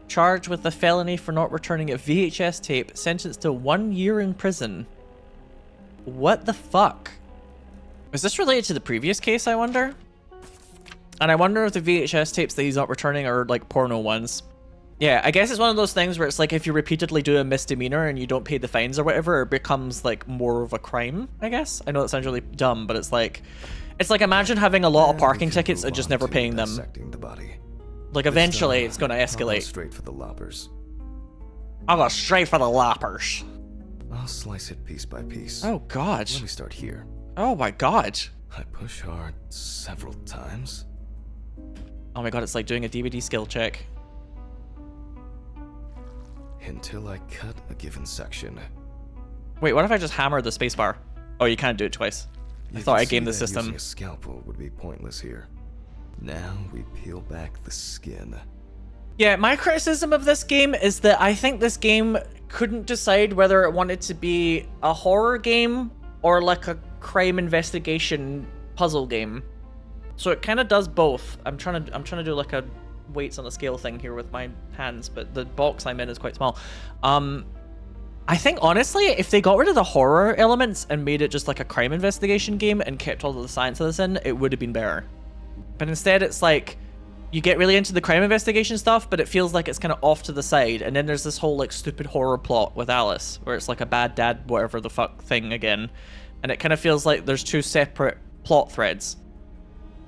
Charged with a felony for not returning a VHS tape. Sentenced to 1 year in prison. What the fuck? Is this related to the previous case, I wonder? And I wonder if the VHS tapes that he's not returning are like porno ones. Yeah, I guess it's one of those things where it's like if you repeatedly do a misdemeanor and you don't pay the fines or whatever, it becomes like more of a crime, I guess. I know that sounds really dumb, but it's like imagine having a lot of parking tickets and just never paying them. The body. Like eventually it's going to escalate. Straight for the loppers. I'll go straight for the loppers. I'll slice it piece by piece. Oh, God. Let me start here. Oh, my God. I push hard several times. Oh, my God, it's like doing a DVD skill check. Until I cut a given section. Wait, what if I just hammer the spacebar? Oh, you can't do it twice. I thought I gamed the system. Using a scalpel would be pointless here. Now we peel back the skin. Yeah, my criticism of this game is that I think this game couldn't decide whether it wanted to be a horror game or like a crime investigation puzzle game. So it kind of does both. I'm trying to do like a weights on a scale thing here with my hands, but the box I'm in is quite small. I think honestly, if they got rid of the horror elements and made it just like a crime investigation game and kept all of the science of this in, it would have been better. But instead, it's like you get really into the crime investigation stuff, but it feels like it's kind of off to the side. And then there's this whole like stupid horror plot with Alice, where it's like a bad dad, whatever the fuck thing again. And it kind of feels like there's two separate plot threads.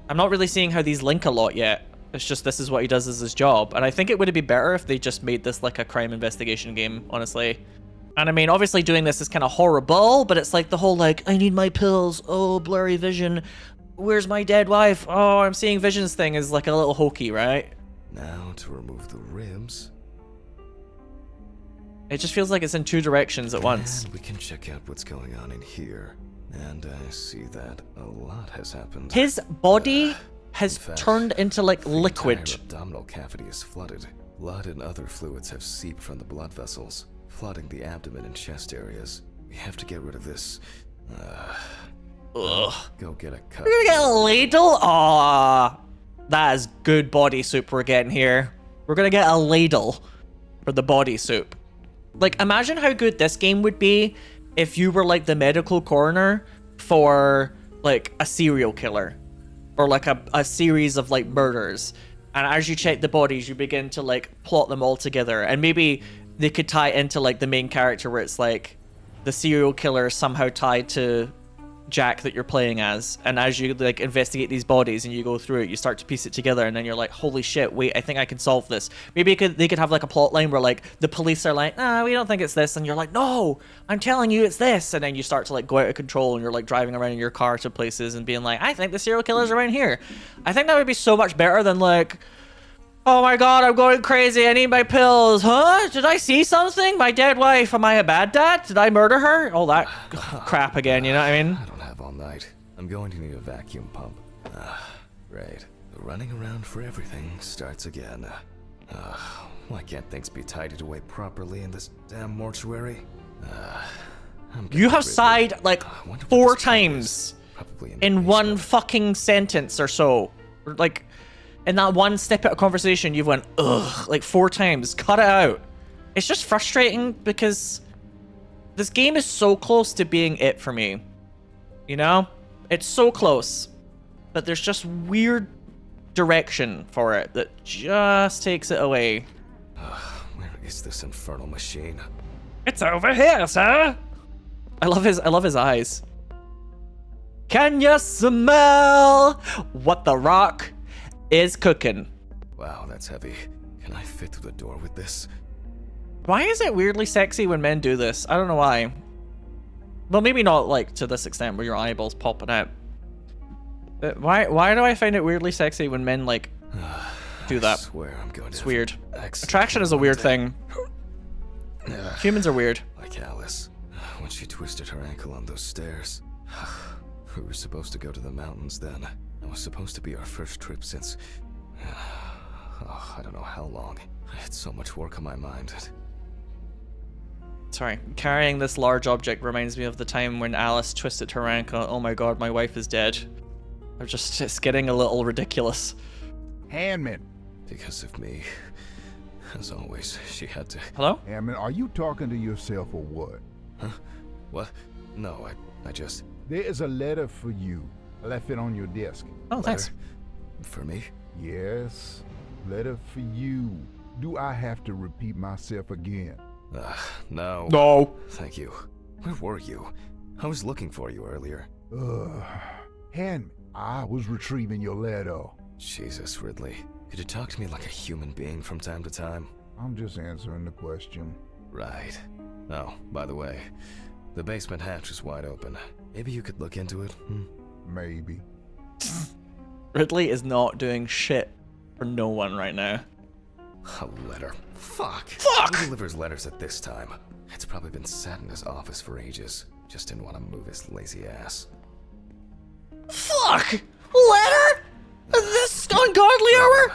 I'm not really seeing how these link a lot yet. It's just this is what he does as his job. And I think it would be better if they just made this like a crime investigation game, honestly. And I mean, obviously doing this is kind of horrible, but it's like the whole like, I need my pills, oh, blurry vision, where's my dead wife, oh, I'm seeing visions thing is like a little hokey, right? Now to remove the ribs. It just feels like it's in two directions at once. And we can check out what's going on in here. And I see that a lot has happened. His body has in fact, turned into like the liquid. entire abdominal cavity is flooded. Blood and other fluids have seeped from the blood vessels, flooding the abdomen and chest areas. We have to get rid of this. Ugh. Go get a cup. We're gonna get a ladle? Aw, that is good body soup we're getting here. We're gonna get a ladle for the body soup. Like, imagine how good this game would be if you were like the medical coroner for like a serial killer or like a series of like murders. And as you check the bodies, you begin to like plot them all together. And maybe they could tie into like the main character where it's like the serial killer is somehow tied to Jack that you're playing as, and as you like investigate these bodies and you go through it, you start to piece it together, and then you're like, holy shit, wait, I think I can solve this. Maybe they could have like a plot line where like the police are like, we don't think it's this, and you're like, no, I'm telling you it's this, and then you start to like go out of control and you're like driving around in your car to places and being like, I think the serial killer's around here. I think that would be so much better than like, oh my god, I'm going crazy, I need my pills. Huh? Did I see something? My dead wife, am I a bad dad? Did I murder her? All that crap again, you know what I mean? I don't have all night. I'm going to need a vacuum pump. Right. The running around for everything starts again. Why can't things be tidied away properly in this damn mortuary? You have sighed like I wonder what 4 this place times is. Probably in in the one basement. fucking sentence or so. Or, like, in that one snippet of conversation, you've went, ugh, like 4 times. Cut it out. It's just frustrating because this game is so close to being it for me. You know? It's so close. But there's just weird direction for it that just takes it away. Where is this infernal machine? It's over here, sir. I love his eyes. Can you smell what the Rock is cooking? Wow, that's heavy. Can I fit through the door with this? Why is it weirdly sexy when men do this? I don't know why. Well, maybe not like to this extent where your eyeballs popping out. But why do I find it weirdly sexy when men like do I that? swear I'm going to It's have weird. accident Attraction is a one weird day. thing. Humans are weird. Like Alice, when she twisted her ankle on those stairs. We were supposed to go to the mountains then. It was supposed to be our first trip since... I don't know how long. I had so much work on my mind. Sorry, carrying this large object reminds me of the time when Alice twisted her ankle. Oh my god, my wife is dead. It's getting a little ridiculous. Handman. Because of me. As always, she had to... Hello? Handman, are you talking to yourself or what? Huh? What? No, I just... There is a letter for you. I left it on your desk. Oh, thanks. Letter? For me? Yes, letter for you. Do I have to repeat myself again? No. No. Thank you. Where were you? I was looking for you earlier. Handman, I was retrieving your letter. Jesus, Ridley. Could you talk to me like a human being from time to time? I'm just answering the question. Right. Oh, by the way, the basement hatch is wide open. Maybe you could look into it? Maybe. Ridley is not doing shit for no one right now. A letter. Fuck! Fuck! Who delivers letters at this time? It's probably been sat in his office for ages. Just didn't want to move his lazy ass. Fuck! Letter? This ungodly hour?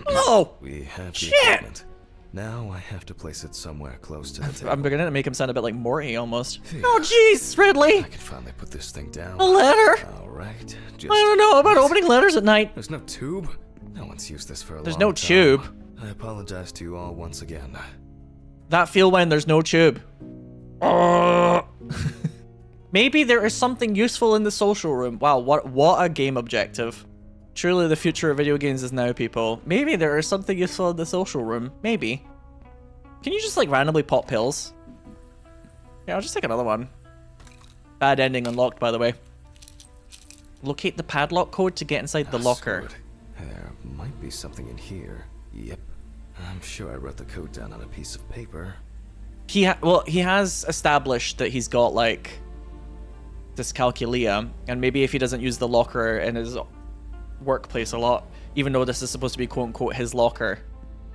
Oh! We have the Shit! equipment. Now I have to place it somewhere close to the table. I'm beginning to make him sound a bit like Morty almost. Phew. Oh jeez, Ridley! I can finally put this thing down. A letter? Alright, just... I don't know about opening letters at night. There's no tube? No one's used this for a There's long no time. tube. I apologize to you all once again. That feel when there's no tube. Maybe there is something useful in the social room. Wow, what a game objective. Truly the future of video games is now, people. Maybe there is something useful in the social room. Maybe. Can you just like randomly pop pills? Yeah, I'll just take another one. Bad ending unlocked, by the way. Locate the padlock code to get inside the locker. Screw it. There might be something in here. Yep. I'm sure I wrote the code down on a piece of paper. He has established that he's got like dyscalculia, and maybe if he doesn't use the locker in his workplace a lot, even though this is supposed to be quote unquote his locker,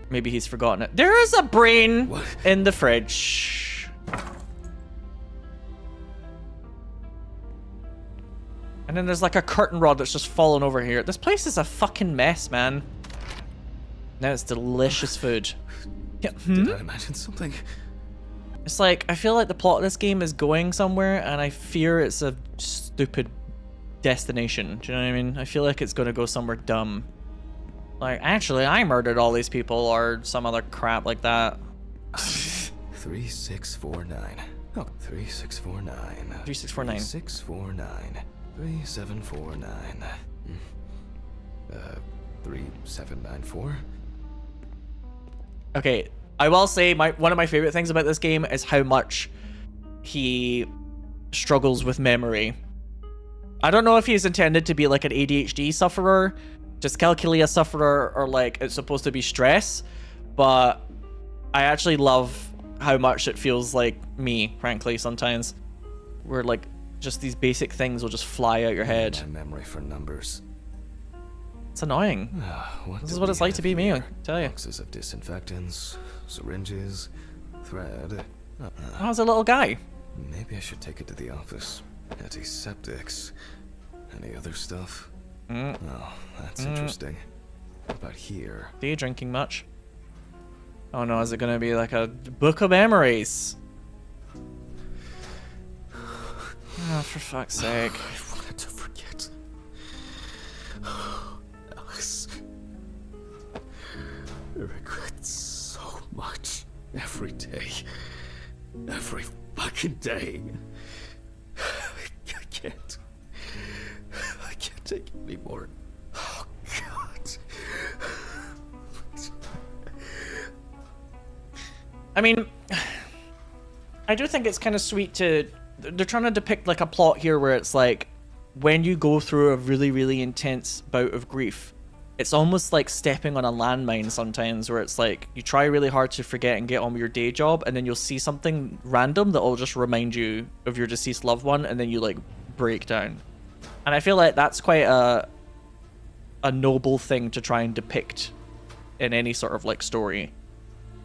maybe he's forgotten it. There is a brain What? in the fridge. And then there's like a curtain rod that's just fallen over here. This place is a fucking mess, man. Now it's delicious food. Yeah. Did I imagine something? It's like, I feel like the plot of this game is going somewhere, and I fear it's a stupid destination. Do you know what I mean? I feel like it's gonna go somewhere dumb. Like, actually, I murdered all these people, or some other crap like that. 3649. Oh, 3649. 3649. 3649. 3749. 3794. Okay, I will say one of my favorite things about this game is how much he struggles with memory. I don't know if he's intended to be like an ADHD sufferer, dyscalculia sufferer, or like it's supposed to be stress, but I actually love how much it feels like me, frankly, sometimes. Where like just these basic things will just fly out your head. My memory for numbers. It's annoying. This is what it's like to be me, I tell you. Boxes of disinfectants, syringes, thread. I was a little guy. Maybe I should take it to the office. Antiseptics. Any other stuff? Oh, that's interesting. What about here? Day drinking much? Oh no, is it gonna be like a book of memories? Oh, for fuck's sake. I wanted to forget. Alice. I regret so much. Every day. Every fucking day. I can't. I can't take it anymore. Oh, God. I mean, I do think it's kind of sweet to... They're trying to depict like a plot here where it's like, when you go through a really, really intense bout of grief, it's almost like stepping on a landmine sometimes, where it's like, you try really hard to forget and get on with your day job, and then you'll see something random that will just remind you of your deceased loved one, and then you like break down. And I feel like that's quite a noble thing to try and depict in any sort of like story.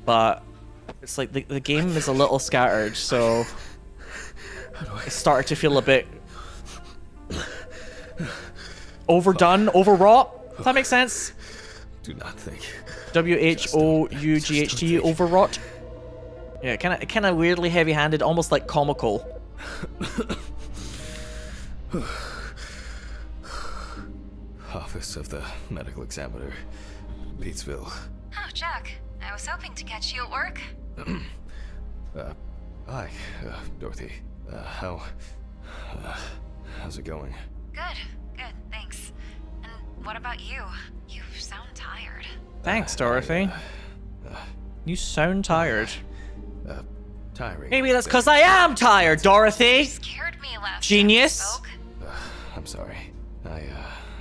But it's like the game is a little scattered, so it started to feel a bit overdone, overwrought. Does that make sense? Do not think. WHOUGHT, overwrought. Yeah, kind of weirdly heavy-handed, almost like comical. Office of the Medical Examiner, Beatsville. Oh, Jack. I was hoping to catch you at work. Hi, Dorothy. How's it going? Good, thanks. And what about you? You sound tired. Thanks, Dorothy. You sound tired. Tiring. Maybe that's because I am tired, Dorothy! Scared me last Genius. time we spoke. I'm sorry. I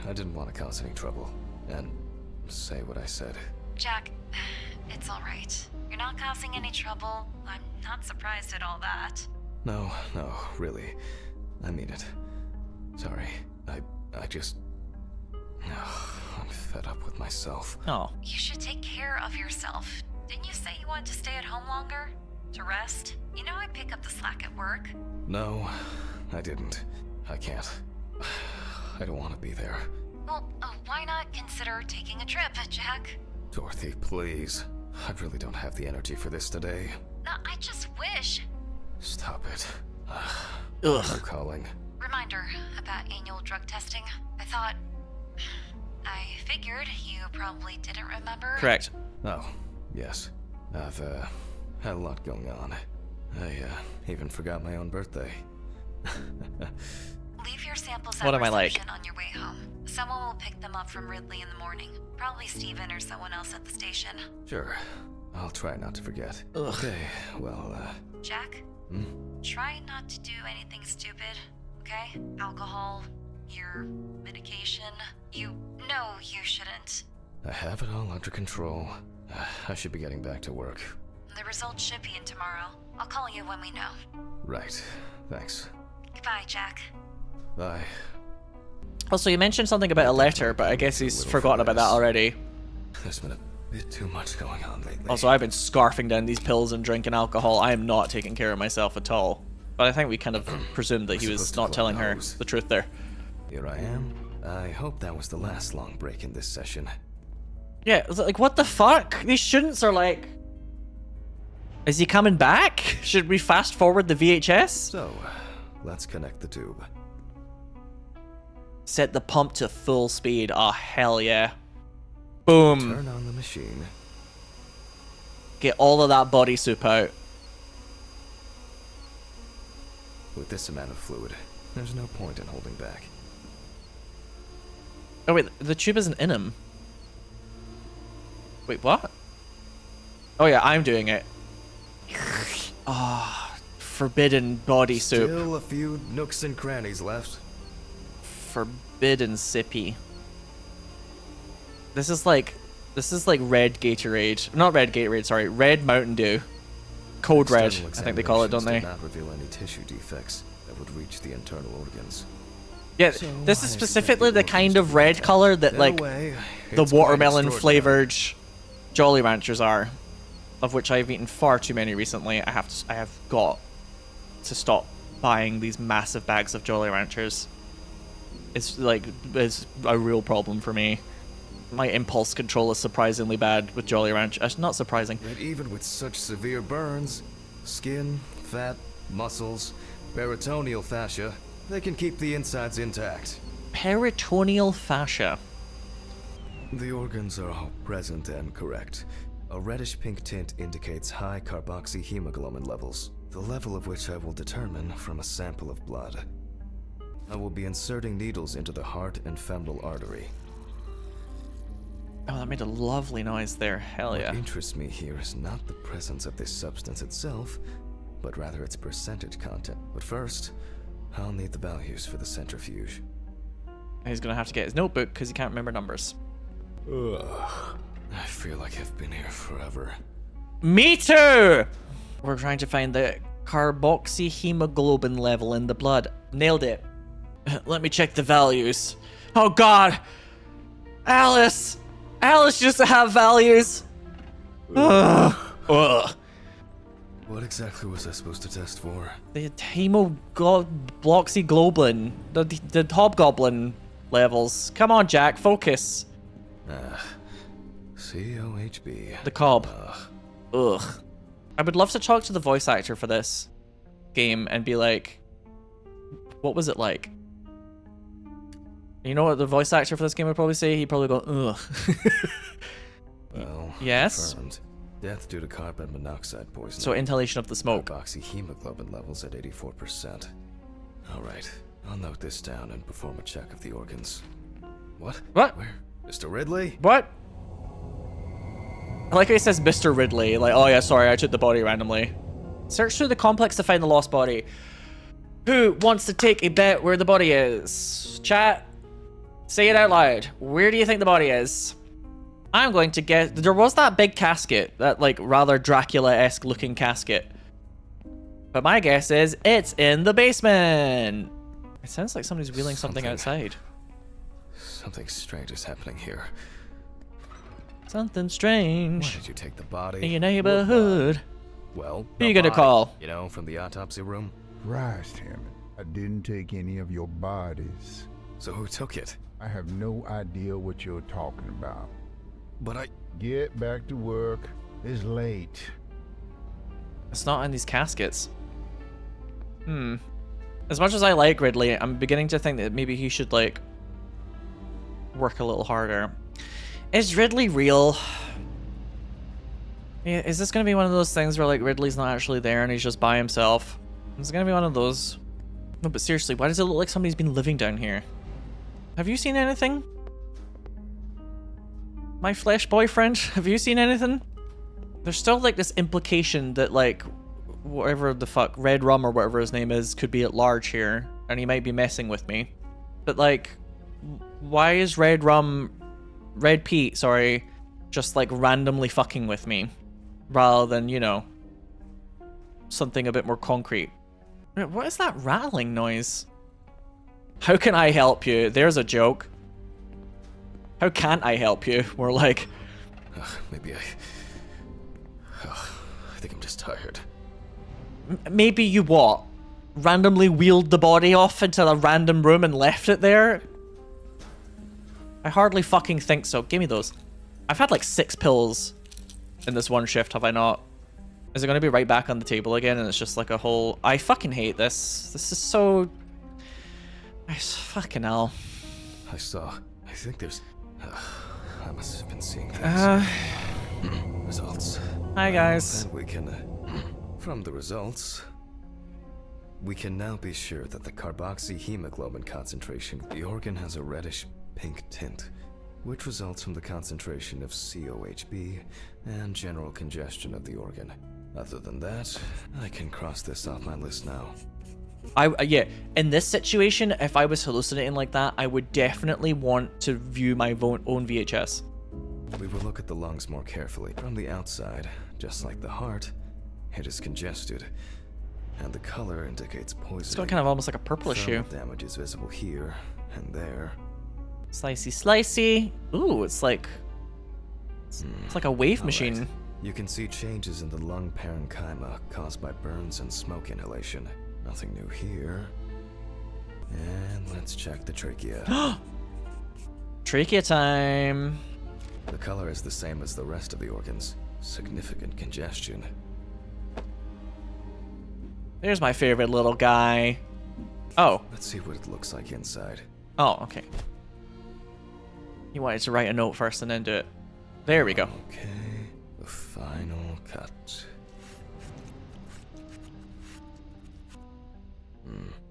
didn't want to cause any trouble and say what I said. Jack, It's alright. You're not causing any trouble. I'm not surprised at all that. No, really. I mean it. Sorry. I just... I'm fed up with myself. Oh. You should take care of yourself. Didn't you say you wanted to stay at home longer? To rest? You know I pick up the slack at work. No, I didn't. I can't. I don't want to be there. Well, why not consider taking a trip, Jack? Dorothy, please. I really don't have the energy for this today. I just wish. Stop it. Ugh. I'm calling. Reminder about annual drug testing. I figured you probably didn't remember. Correct. Oh, yes. I've, had a lot going on. I, even forgot my own birthday. Leave your samples at What am I like? reception on your way home. Someone will pick them up from Ridley in the morning. Probably Steven or someone else at the station. Sure. I'll try not to forget. Ugh. Okay, well, Jack? Try not to do anything stupid, okay? Alcohol, your medication. You know you shouldn't. I have it all under control. I should be getting back to work. The results should be in tomorrow. I'll call you when we know. Right. Thanks. Goodbye, Jack. Bye. Also, you mentioned something about a letter, but I guess he's forgotten about that already. There's been a bit too much going on lately. Also, I've been scarfing down these pills and drinking alcohol. I am not taking care of myself at all. But I think we kind of presumed that he was Supposed to not club telling her nose. the truth there. Here I am. I hope that was the last long break in this session. Yeah, like, what the fuck? These students are like... Is he coming back? Should we fast forward the VHS? So, let's connect the tube. Set the pump to full speed. Oh, hell yeah. Boom. Turn on the machine. Get all of that body soup out. With this amount of fluid, there's no point in holding back. Oh wait, the tube isn't in him. Wait, what? Oh yeah, I'm doing it. Ah, forbidden body soup. Still a few nooks and crannies left. Forbidden sippy. This is like red Gatorade. Not red Gatorade, sorry, red Mountain Dew. Code red, External I think they call it, don't they? examinations did not reveal any tissue defects that would reach the internal organs. Yeah, So this I is expect specifically the the kind organs of to red be color that In like a way, the it's quite watermelon extraordinary. flavored Jolly Ranchers are, of which I've eaten far too many recently. I have got to stop buying these massive bags of Jolly Ranchers. It's a real problem for me. My impulse control is surprisingly bad with Jolly Ranchers. Not surprising. Yet even with such severe burns, skin, fat, muscles, peritoneal fascia, they can keep the insides intact. Peritoneal fascia. The organs are all present and correct. A reddish pink tint indicates high carboxyhemoglobin levels, the level of which I will determine from a sample of blood. I will be inserting needles into the heart and femoral artery. Oh, that made a lovely noise there. Hell yeah. What interests me here is not the presence of this substance itself, but rather its percentage content. But first, I'll need the values for the centrifuge. He's gonna have to get his notebook because he can't remember numbers. Ugh. I feel like I've been here forever. Me too! We're trying to find the carboxyhemoglobin level in the blood. Nailed it. Let me check the values. Oh god! Alice! Alice used to have values! Ugh. Ugh. What exactly was I supposed to test for? The hemoglobin, the hobgoblin levels. Come on, Jack, focus. COHB. The cob. Ugh. I would love to talk to the voice actor for this game and be like, what was it like? You know what the voice actor for this game would probably say? He'd probably go, ugh. Well, Yes? confirmed. Death due to carbon monoxide poisoning. So inhalation of the smoke. Carboxyhemoglobin levels at 84%. Alright, I'll note this down and perform a check of the organs. What? What? Where? Mr. Ridley? What? I like how he says Mr. Ridley. Like, oh yeah, sorry, I took the body randomly. Search through the complex to find the lost body. Who wants to take a bet where the body is? Chat, say it out loud. Where do you think the body is? I'm going to guess there was that big casket, that like rather Dracula-esque looking casket. But my guess is it's in the basement. It sounds like somebody's wheeling something outside. Something strange is happening here. Something Why strange did you take the body? in your neighborhood. Well, Who you the gonna body, call? You know, from the autopsy room. Christ, Hammond. I didn't take any of your bodies. So who took it? I have no idea what you're talking about. But I... Get back to work. It's late. It's not in these caskets. As much as I like Ridley, I'm beginning to think that maybe he should, like, work a little harder. Is Ridley real? Yeah, is this gonna be one of those things where, like, Ridley's not actually there and he's just by himself? Is it gonna be one of those? No, but seriously, why does it look like somebody's been living down here? Have you seen anything? My flesh boyfriend, have you seen anything? There's still, like, this implication that, like, whatever the fuck, Red Rum or whatever his name is, could be at large here, and he might be messing with me. But, like, why is Red Pete, sorry, just, like, randomly fucking with me? Rather than, you know, something a bit more concrete. What is that rattling noise? How can I help you? There's a joke. How can't I help you? We're like... maybe I think I'm just tired. Maybe you what? Randomly wheeled the body off into a random room and left it there? I hardly fucking think so. Give me those. I've had like 6 pills in this one shift, have I not? Is it going to be right back on the table again and it's just like a whole... I fucking hate this. This is so... Fucking hell. I think there's... I must have been seeing things. Results. Hi, guys. And we can... from the results... we can now be sure that the carboxyhemoglobin concentration of the organ has a reddish pink tint, which results from the concentration of COHB and general congestion of the organ. Other than that, I can cross this off my list now. Yeah, in this situation, if I was hallucinating like that, I would definitely want to view my own VHS. We will look at the lungs more carefully. From the outside, just like the heart, it is congested, and the color indicates poisoning. It's got kind of almost like a purplish hue. Thermal damage is visible here and there. Slicey, slicey. Ooh, it's like a wave All machine. right. You can see changes in the lung parenchyma caused by burns and smoke inhalation. Nothing new here. And let's check the trachea. Trachea time. The color is the same as the rest of the organs. Significant congestion. There's my favorite little guy. Oh. Let's see what it looks like inside. Oh, okay. You wanted to write a note first and then do it. There we go. Okay, the final cut.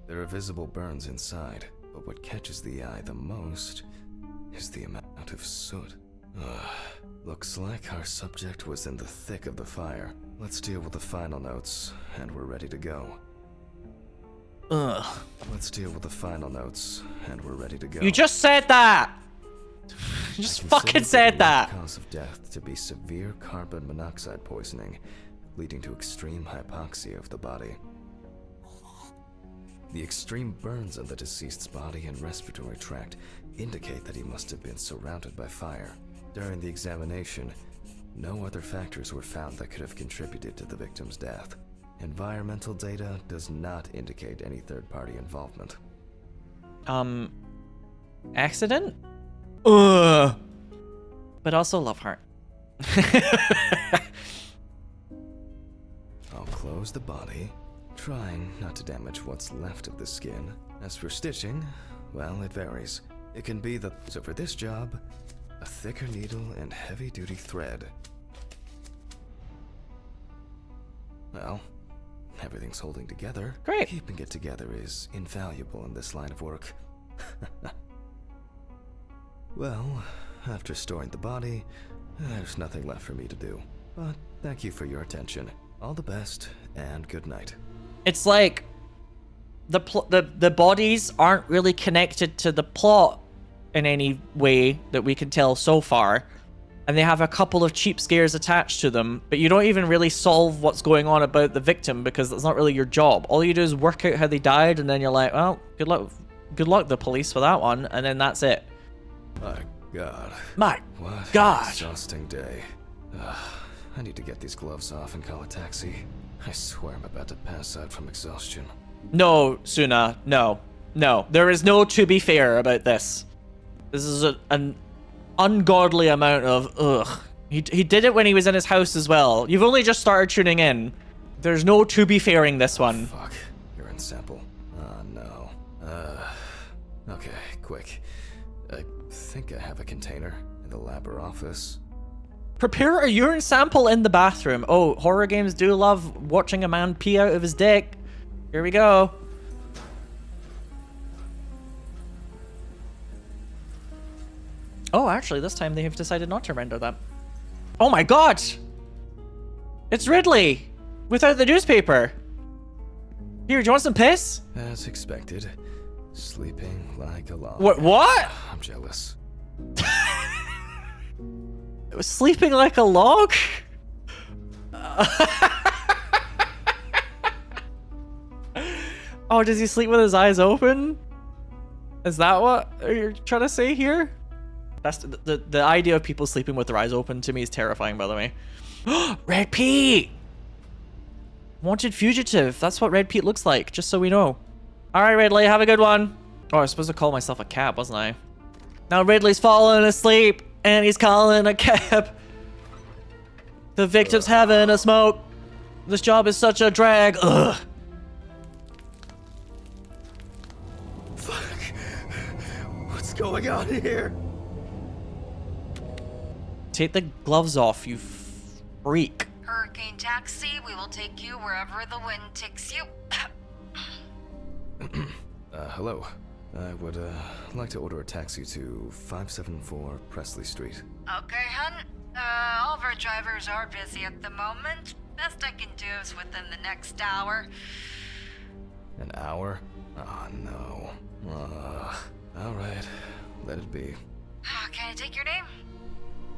There are visible burns inside, but what catches the eye the most is the amount of soot. Looks like our subject was in the thick of the fire. Let's deal with the final notes, and we're ready to go. Ugh. Let's deal with the final notes, and we're ready to go. You just said that! You just fucking said that! The cause of death to be severe carbon monoxide poisoning, leading to extreme hypoxia of the body. The extreme burns on the deceased's body and respiratory tract indicate that he must have been surrounded by fire. During the examination, no other factors were found that could have contributed to the victim's death. Environmental data does not indicate any third-party involvement. Accident? Ugh. But also love heart. I'll close the body, trying not to damage what's left of the skin. As for stitching, well, it varies. It can be so for this job, a thicker needle and heavy-duty thread. Well, everything's holding together. Great. Keeping it together is invaluable in this line of work. Well, after storing the body, there's nothing left for me to do. But thank you for your attention. All the best, and good night. It's like the bodies aren't really connected to the plot in any way that we can tell so far. and they have a couple of cheap scares attached to them, but you don't even really solve what's going on about the victim because that's not really your job. All you do is work out how they died, and then you're like, well, good luck, the police, for that one, and then that's it. My God. My What God. an exhausting day. I need to get these gloves off and call a taxi. I swear I'm about to pass out from exhaustion. No, Suna, no. No, there is no to be fair about this. This is an ungodly amount of ugh. He did it when he was in his house as well. You've only just started tuning in. There's no to be fairing this one. Fuck, you're in sample. No. Okay, quick. I think I have a container in the lab or office. Prepare a urine sample in the bathroom. Oh, horror games do love watching a man pee out of his dick. Here we go. Oh, actually, this time they have decided not to render that. Oh my God! It's Ridley! Without the newspaper! Here, do you want some piss? As expected, sleeping like a log. What? I'm jealous. It was sleeping like a log? Oh, does he sleep with his eyes open? Is that what you're trying to say here? That's the idea of people sleeping with their eyes open to me is terrifying, by the way. Red Pete! Wanted fugitive. That's what Red Pete looks like, just so we know. Alright, Ridley, have a good one. Oh, I was supposed to call myself a cab, wasn't I? Now Ridley's falling asleep, and he's calling a cab. The victim's having a smoke. This job is such a drag. Ugh. Fuck. What's going on here? Take the gloves off, you freak. Hurricane taxi, we will take you wherever the wind takes you. Hello. I would, like to order a taxi to 574 Presley Street. Okay, hun. All of our drivers are busy at the moment. Best I can do is within the next hour. An hour? Oh, no. Alright. Let it be. Can I take your name?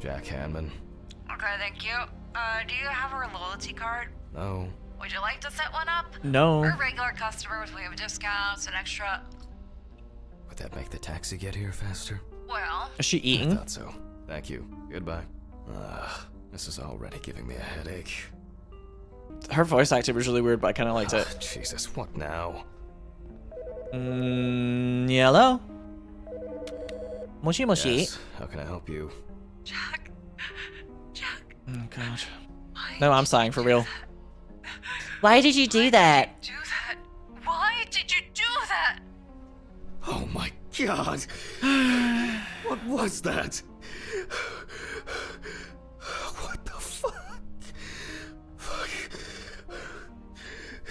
Jack Hanman. Okay, thank you. Do you have our loyalty card? No. Would you like to set one up? No. For regular customers, we have discounts and extra. Would that make the taxi get here faster? Well, Is she I eating? thought so. Thank you. Goodbye. This is already giving me a headache. Her voice acting was really weird, but I kind of liked it. Jesus, what now? Yellow? Moshi moshi. Yes. How can I help you? Jack. Oh, God. Why No, I'm did sighing you for do real. that? Why did you do that? Do that? Why did you do that? Oh my God! What was that? What the fuck? Fuck.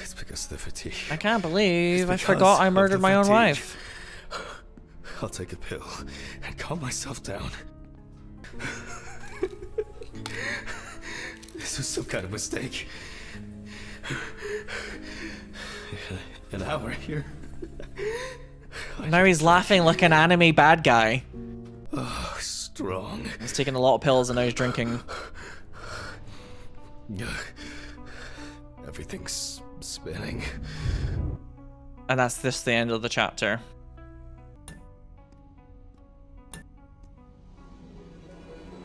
It's because of the fatigue. I can't believe I It's forgot I because of murdered the my own fatigue. wife. I'll take a pill and calm myself down. This was some kind of mistake. An hour here. Now he's laughing like an anime bad guy. Oh, strong. He's taking a lot of pills and now he's drinking. Everything's spinning. And that's the end of the chapter.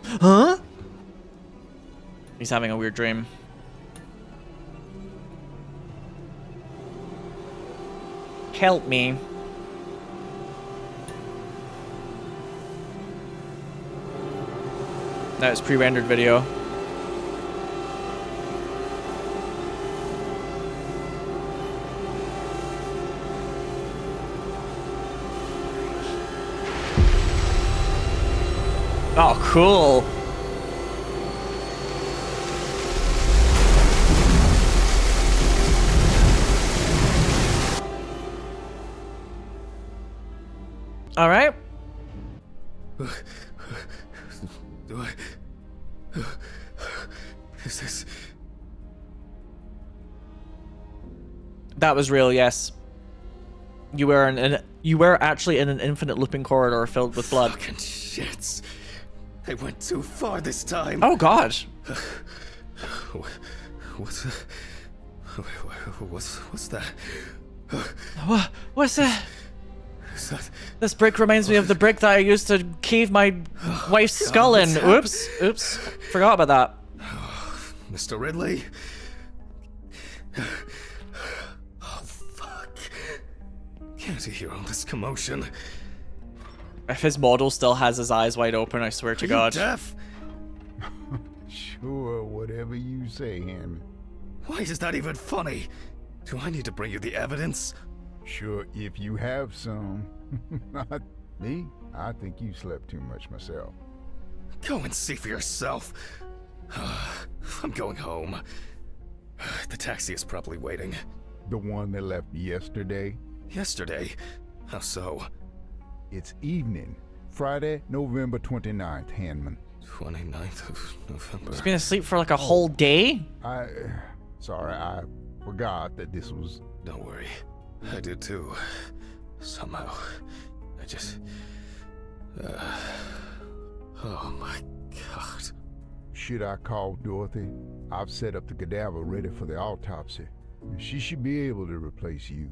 Huh? He's having a weird dream. Help me. That is pre-rendered video. Oh, cool. All right. Do I? Is this? That was real, yes. You were actually in an infinite looping corridor filled with blood. Fucking shits. I went too far this time. Oh God. What's that? What's that? Is that? This brick reminds me of the brick that I used to cave my wife's skull in. Oops. Forgot about that. Mr. Ridley? Oh, fuck. Can't you hear all this commotion? If his model still has his eyes wide open, I swear to Are God. you deaf? Sure, whatever you say, Hammond. Why is that even funny? Do I need to bring you the evidence? Sure, if you have some. Not me. I think you slept too much myself. Go and see for yourself. I'm going home. The taxi is probably waiting. The one that left yesterday? Yesterday? How so? It's evening. Friday, November 29th, Hanman. 29th of November. He's been asleep for like a whole day? Sorry, I forgot that this was... Don't worry. I did too. Somehow. I just... Oh my God. Should I call Dorothy? I've set up the cadaver ready for the autopsy. She should be able to replace you.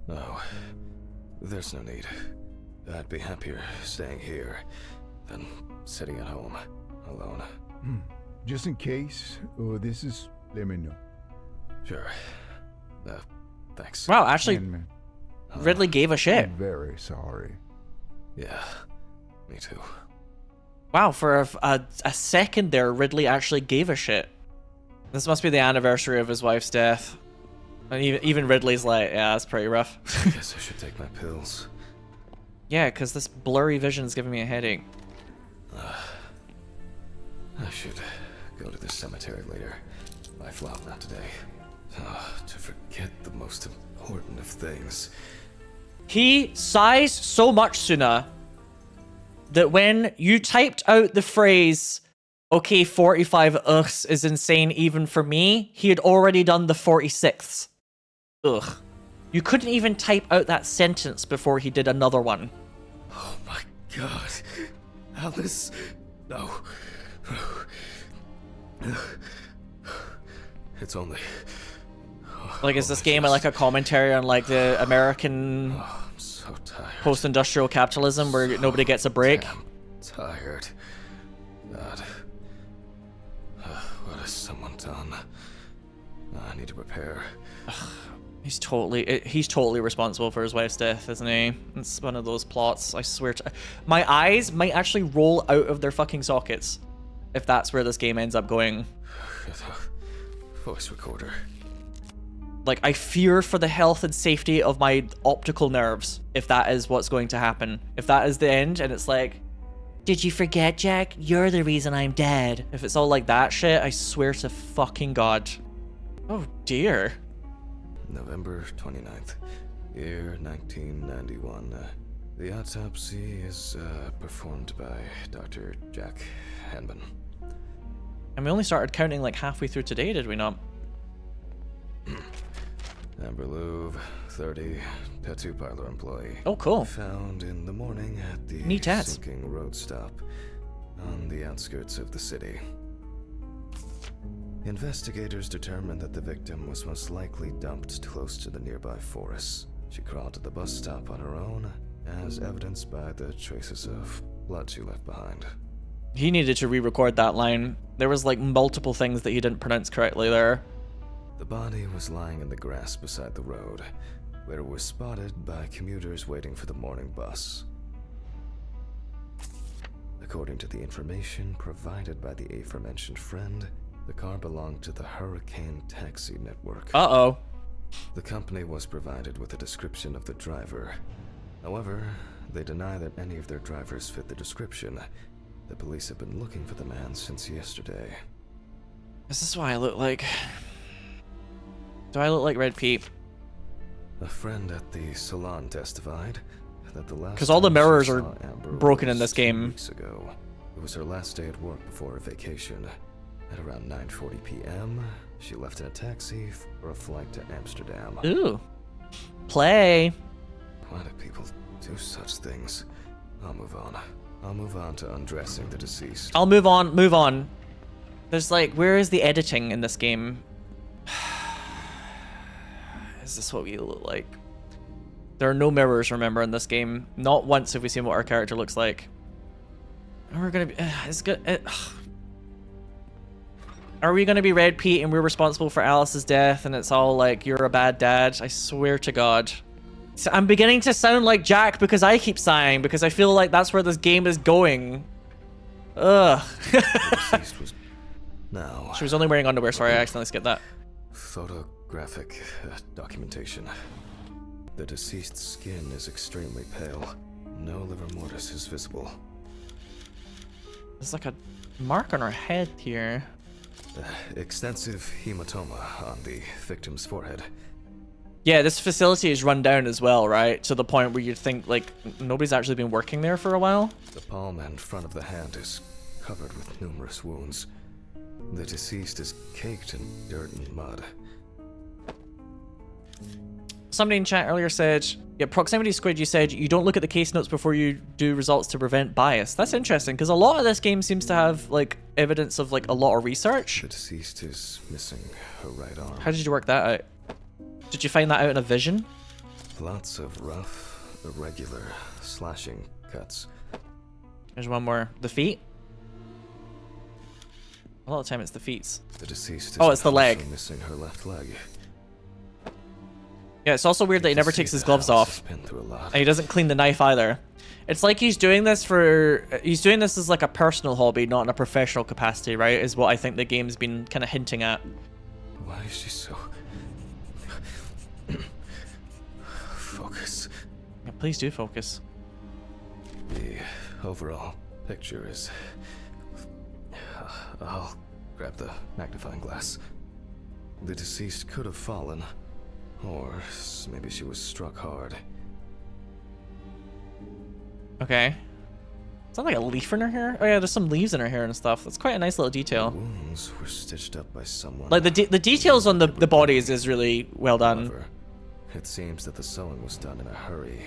No. There's no need. I'd be happier staying here than sitting at home, alone. Just in case, let me know. Sure. Thanks. Wow, actually, Hanman, Ridley gave a shit. I'm very sorry. Yeah, me too. Wow, for a second there, Ridley actually gave a shit. This must be the anniversary of his wife's death. And even Ridley's like, yeah, that's pretty rough. I guess I should take my pills. Yeah, because this blurry vision is giving me a headache. I should go to the cemetery later. My flop, not today. To forget the most important of things. He sighs so much, Suna, that when you typed out the phrase, okay, 45 ughs is insane even for me, he had already done the 46th. Ugh. You couldn't even type out that sentence before he did another one. Oh my God. Alice. No. It's only... Like, is this game like a commentary on like the American Oh, I'm so tired. post-industrial capitalism where nobody gets a break? Damn tired. God. What has someone done? I need to prepare. He's totally responsible for his wife's death, isn't he? It's one of those plots, I swear to... My eyes might actually roll out of their fucking sockets if that's where this game ends up going. Voice recorder. Like, I fear for the health and safety of my optical nerves if that is what's going to happen. If that is the end and it's like, did you forget, Jack? You're the reason I'm dead. If it's all like that shit, I swear to fucking God. Oh dear. November 29th, year 1991. The autopsy is performed by Dr. Jack Hanman. And we only started counting like halfway through today, did we not? Amber Louve, 30, tattoo parlor employee. Oh, cool. Found in the morning at the Neat tats. sinking road stop on the outskirts of the city. Investigators determined that the victim was most likely dumped close to the nearby forests. She crawled to the bus stop on her own, as evidenced by the traces of blood she left behind. He needed to re-record that line. There was like multiple things that he didn't pronounce correctly there. The body was lying in the grass beside the road, where it was spotted by commuters waiting for the morning bus. According to the information provided by the aforementioned friend, the car belonged to the Hurricane Taxi Network. Uh-oh. The company was provided with a description of the driver. However, they deny that any of their drivers fit the description. The police have been looking for the man since yesterday. Is this why I look like... Do I look like Red Pete? A friend at the salon testified that the last 'Cause all the time she mirrors are saw Amber broken in was this 2 game. weeks ago. It was her last day at work before her vacation. At around 9:40 p.m., she left in a taxi for a flight to Amsterdam. Ooh. Play. Why do people do such things? I'll move on. I'll move on to undressing the deceased. I'll move on. There's like, where is the editing in this game? Is this what we look like? There are no mirrors, remember, in this game. Not once have we seen what our character looks like. And we're gonna be, it's good. Are we gonna be Red Pete and we're responsible for Alice's death and it's all like, you're a bad dad? I swear to God. So I'm beginning to sound like Jack because I keep sighing because I feel like that's where this game is going. Ugh. Now, She was only wearing underwear, sorry, I accidentally skipped that. photographic documentation. The deceased's skin is extremely pale. No livor mortis is visible. There's like a mark on her head here. Extensive hematoma on the victim's forehead. Yeah, this facility is run down as well, right? To the point where you'd think, like, nobody's actually been working there for a while. The palm and front of the hand is covered with numerous wounds. The deceased is caked in dirt and mud. Somebody in chat earlier said, yeah, Proximity Squid, you said you don't look at the case notes before you do results to prevent bias. That's interesting, because a lot of this game seems to have, like, evidence of, like, a lot of research. The deceased is missing her right arm. How did you work that out? Did you find that out in a vision? Lots of rough, irregular slashing cuts. There's one more. The feet? A lot of the time it's the feet. The deceased is Oh, it's the also leg. missing her left leg. Yeah, it's also weird that he never takes his gloves off. Been through a lot. And he doesn't clean the knife either. It's like he's doing this as like a personal hobby, not in a professional capacity, right? Is what I think the game's been kind of hinting at. Why is she so... Focus. Yeah, please do focus. The overall picture is... I'll grab the magnifying glass. The deceased could have fallen, or maybe she was struck hard. Okay. Is that like a leaf in her hair? Oh yeah, there's some leaves in her hair and stuff. That's quite a nice little detail. The wounds were stitched up by someone. Like the details on the bodies is really well done. However, it seems that the sewing was done in a hurry,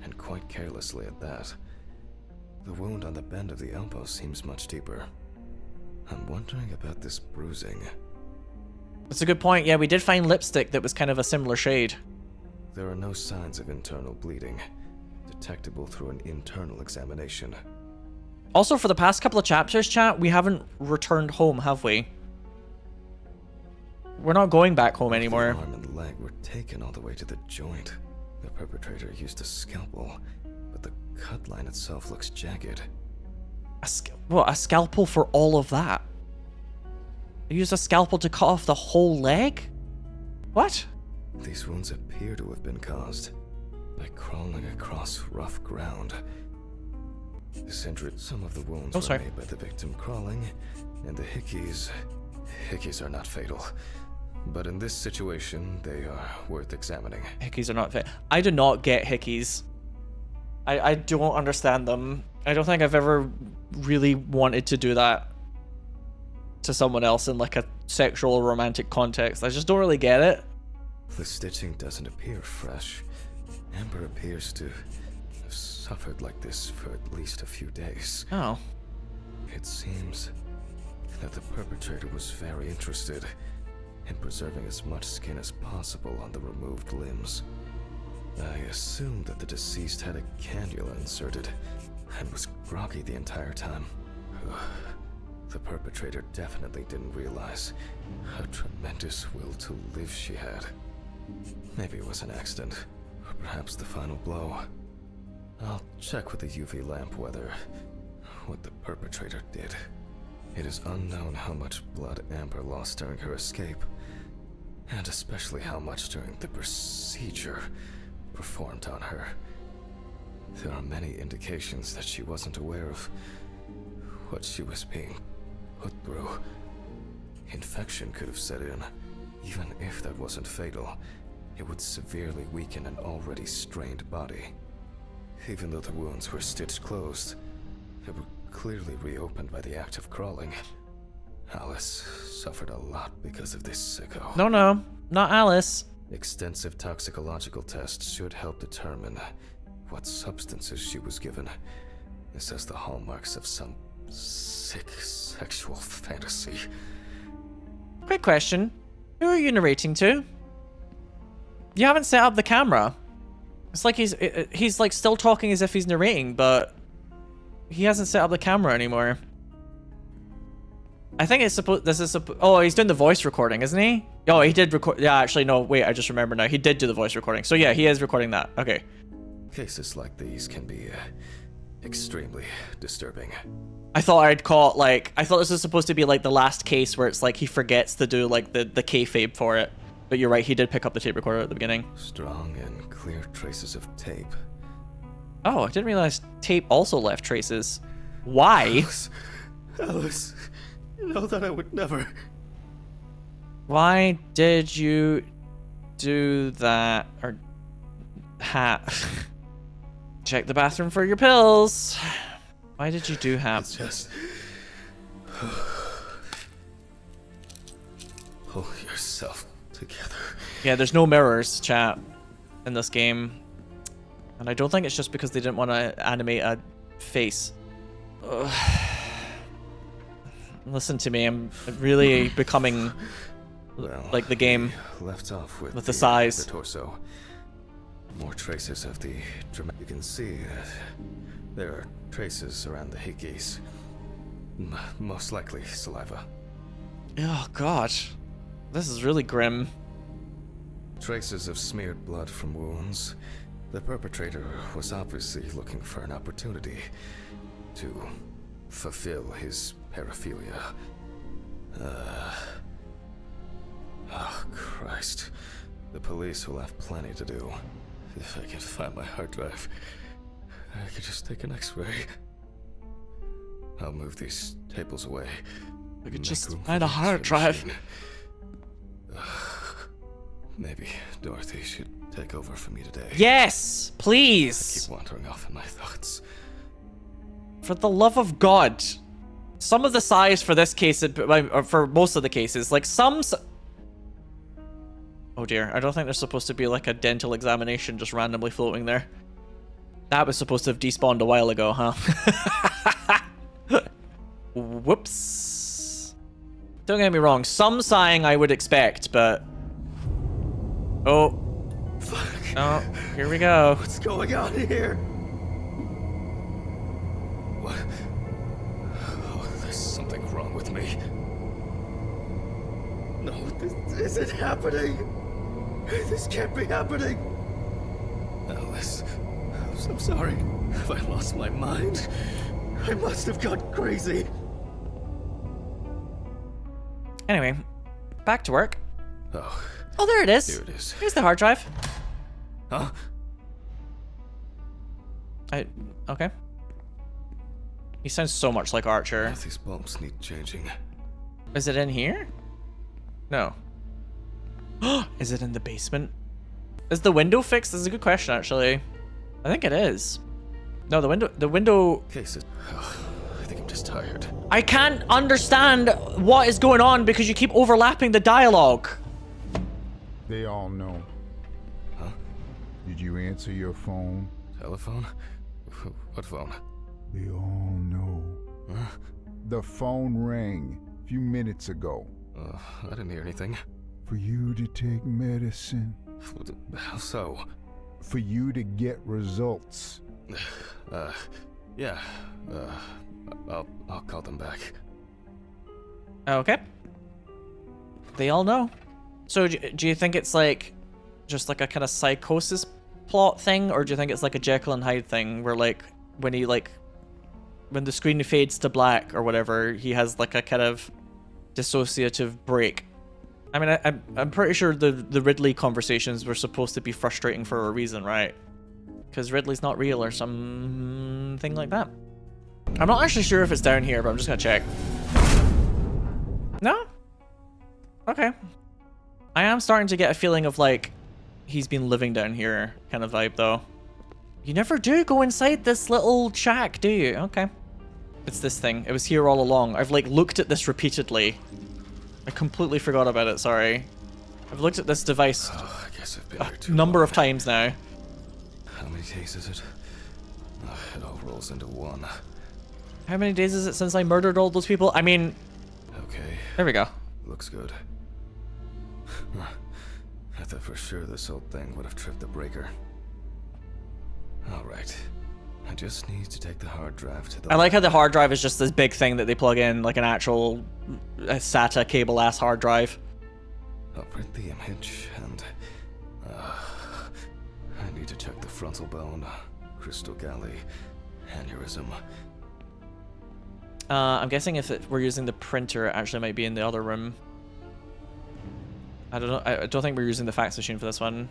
and quite carelessly at that. The wound on the bend of the elbow seems much deeper. I'm wondering about this bruising. That's a good point. Yeah, we did find lipstick that was kind of a similar shade. There are no signs of internal bleeding, detectable through an internal examination. Also, for the past couple of chapters, chat, we haven't returned home, have we? We're not going back home anymore. The arm and leg were taken all the way to the joint. The perpetrator used a scalpel, but the cut line itself looks jagged. A scalpel for all of that? They used a scalpel to cut off the whole leg? What? These wounds appear to have been caused by crawling across rough ground. Some of the wounds were made by the victim crawling, and the hickeys are not fatal. But in this situation, they are worth examining. Hickeys are not fatal. I do not get hickeys. I don't understand them. I don't think I've ever really wanted to do that to someone else in like a sexual or romantic context. I just don't really get it. The stitching doesn't appear fresh. Amber appears to have suffered like this for at least a few days. Oh. It seems that the perpetrator was very interested in preserving as much skin as possible on the removed limbs. I assumed that the deceased had a cannula inserted and was groggy the entire time. The perpetrator definitely didn't realize how tremendous will to live she had. Maybe it was an accident, or perhaps the final blow. I'll check with the UV lamp whether what the perpetrator did. It is unknown how much blood Amber lost during her escape, and especially how much during the procedure performed on her. There are many indications that she wasn't aware of what she was being put through. Infection could have set in. Even if that wasn't fatal, it would severely weaken an already strained body. Even though the wounds were stitched closed, they were clearly reopened by the act of crawling. Alice suffered a lot because of this sicko. No, not Alice. Extensive toxicological tests should help determine what substances she was given. This has the hallmarks of some sick sexual fantasy. Quick question. Who are you narrating to? You haven't set up the camera. It's like he's like still talking as if he's narrating, but he hasn't set up the camera anymore. I think it's oh, he's doing the voice recording, isn't he? Oh, he did record. Yeah, actually, no, wait, I just remember now. He did do the voice recording. So yeah, he is recording that. Okay. Cases like these can be extremely disturbing. I thought I'd call it like, I thought this was supposed to be like the last case where it's like he forgets to do like the kayfabe for it. But you're right, he did pick up the tape recorder at the beginning. Strong and clear traces of tape. Oh, I didn't realize tape also left traces. Why? Alice, you know that I would never. Why did you do that? Or check the bathroom for your pills. Why did you do It's just pull yourself together. Yeah, there's no mirrors, chat, in this game. And I don't think it's just because they didn't want to animate a face. Ugh. Listen to me, I'm really becoming like the game left off with the size. The torso. More traces of the dramatic. You can see that there are traces around the hickeys. Most likely saliva. Oh god, this is really grim. Traces of smeared blood from wounds. The perpetrator was obviously looking for an opportunity to fulfill his paraphilia. Oh, Christ. The police will have plenty to do. If I can find my hard drive, I could just take an x-ray. I'll move these tables away. I could Make just room for find a the hard X-ray drive. machine. Maybe Dorothy should take over for me today. Yes, I please. keep wandering off in my thoughts. For the love of God. Some of the size for this case, or for most of the cases, like oh dear, I don't think there's supposed to be like a dental examination just randomly floating there. That was supposed to have despawned a while ago, huh? Whoops. Don't get me wrong, some sighing I would expect, but... Oh. Fuck. Oh, here we go. What's going on here? What? Oh, there's something wrong with me. No, this isn't happening. This can't be happening. Alice, I'm sorry. Have I lost my mind? I must have gone crazy. Anyway, back to work. Oh, Oh, there it is. here it is. Here's the hard drive. Huh? Okay. He sounds so much like Archer. These bulbs need changing. Is it in here? No. Is it in the basement? Is the window fixed? This is a good question, actually. I think it is. No, the window... Cases. Oh, I think I'm just tired. I can't understand what is going on because you keep overlapping the dialogue. They all know. Huh? Did you answer your phone? Telephone? What phone? They all know. Huh? The phone rang a few minutes ago. I didn't hear anything. For you to take medicine. How so? For you to get results. Yeah. I'll call them back. Okay. They all know. So do you think it's like just like a kind of psychosis plot thing, or do you think it's like a Jekyll and Hyde thing where like when the screen fades to black or whatever, he has like a kind of dissociative break? I mean, I'm pretty sure the Ridley conversations were supposed to be frustrating for a reason, right? Because Ridley's not real or something like that. I'm not actually sure if it's down here, but I'm just gonna check. No? Okay. I am starting to get a feeling of like he's been living down here kind of vibe though. You never do go inside this little shack, do you? Okay. It's this thing. It was here all along. I've like looked at this repeatedly. I completely forgot about it, sorry. I've looked at this device Oh, I guess I've been here a too number long. of times now. How many days is it? It all rolls into one. How many days is it since I murdered all those people? I mean, Okay, there we go. looks good. I thought for sure this whole thing would have tripped the breaker. Alright. I just need to take the hard drive to the... I like how the hard drive is just this big thing that they plug in, like an actual SATA cable-ass hard drive. I'll print the image and... I need to check the frontal bone, crystal galley, aneurysm. I'm guessing if we're using the printer, it actually might be in the other room. I don't know. I don't think we're using the fax machine for this one.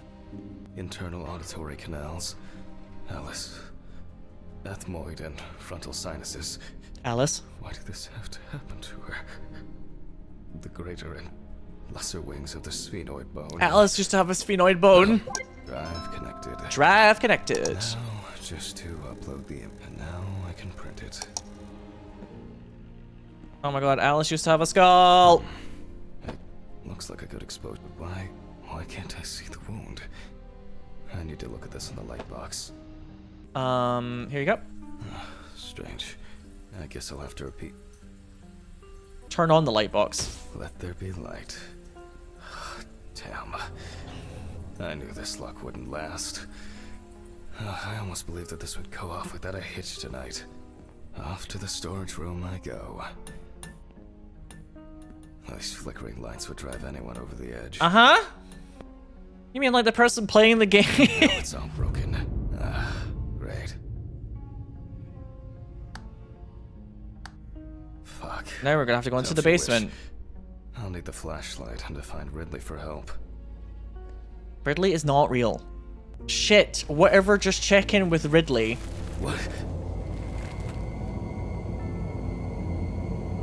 Internal auditory canals. Alice. Ethmoid and frontal sinuses. Alice? Why did this have to happen to her? The greater and lesser wings of the sphenoid bone. Alice used to have a sphenoid bone. Drive connected. Drive connected. Now, just to upload the image. And now I can print it. Oh my god, Alice used to have a skull. Looks like a good exposure. Why can't I see the wound? I need to look at this in the light box. Here you go. Strange. I guess I'll have to repeat. Turn on the light box. Let there be light. Damn. I knew this luck wouldn't last. I almost believed that this would go off without a hitch tonight. Off to the storage room I go. These flickering lights would drive anyone over the edge. Uh-huh. You mean like the person playing the game? Now it's all broken. Great. Fuck. Now we're gonna have to go into the Don't you wish? basement. I'll need the flashlight and to find Ridley for help. Ridley is not real. Shit. Whatever, just check in with Ridley. What?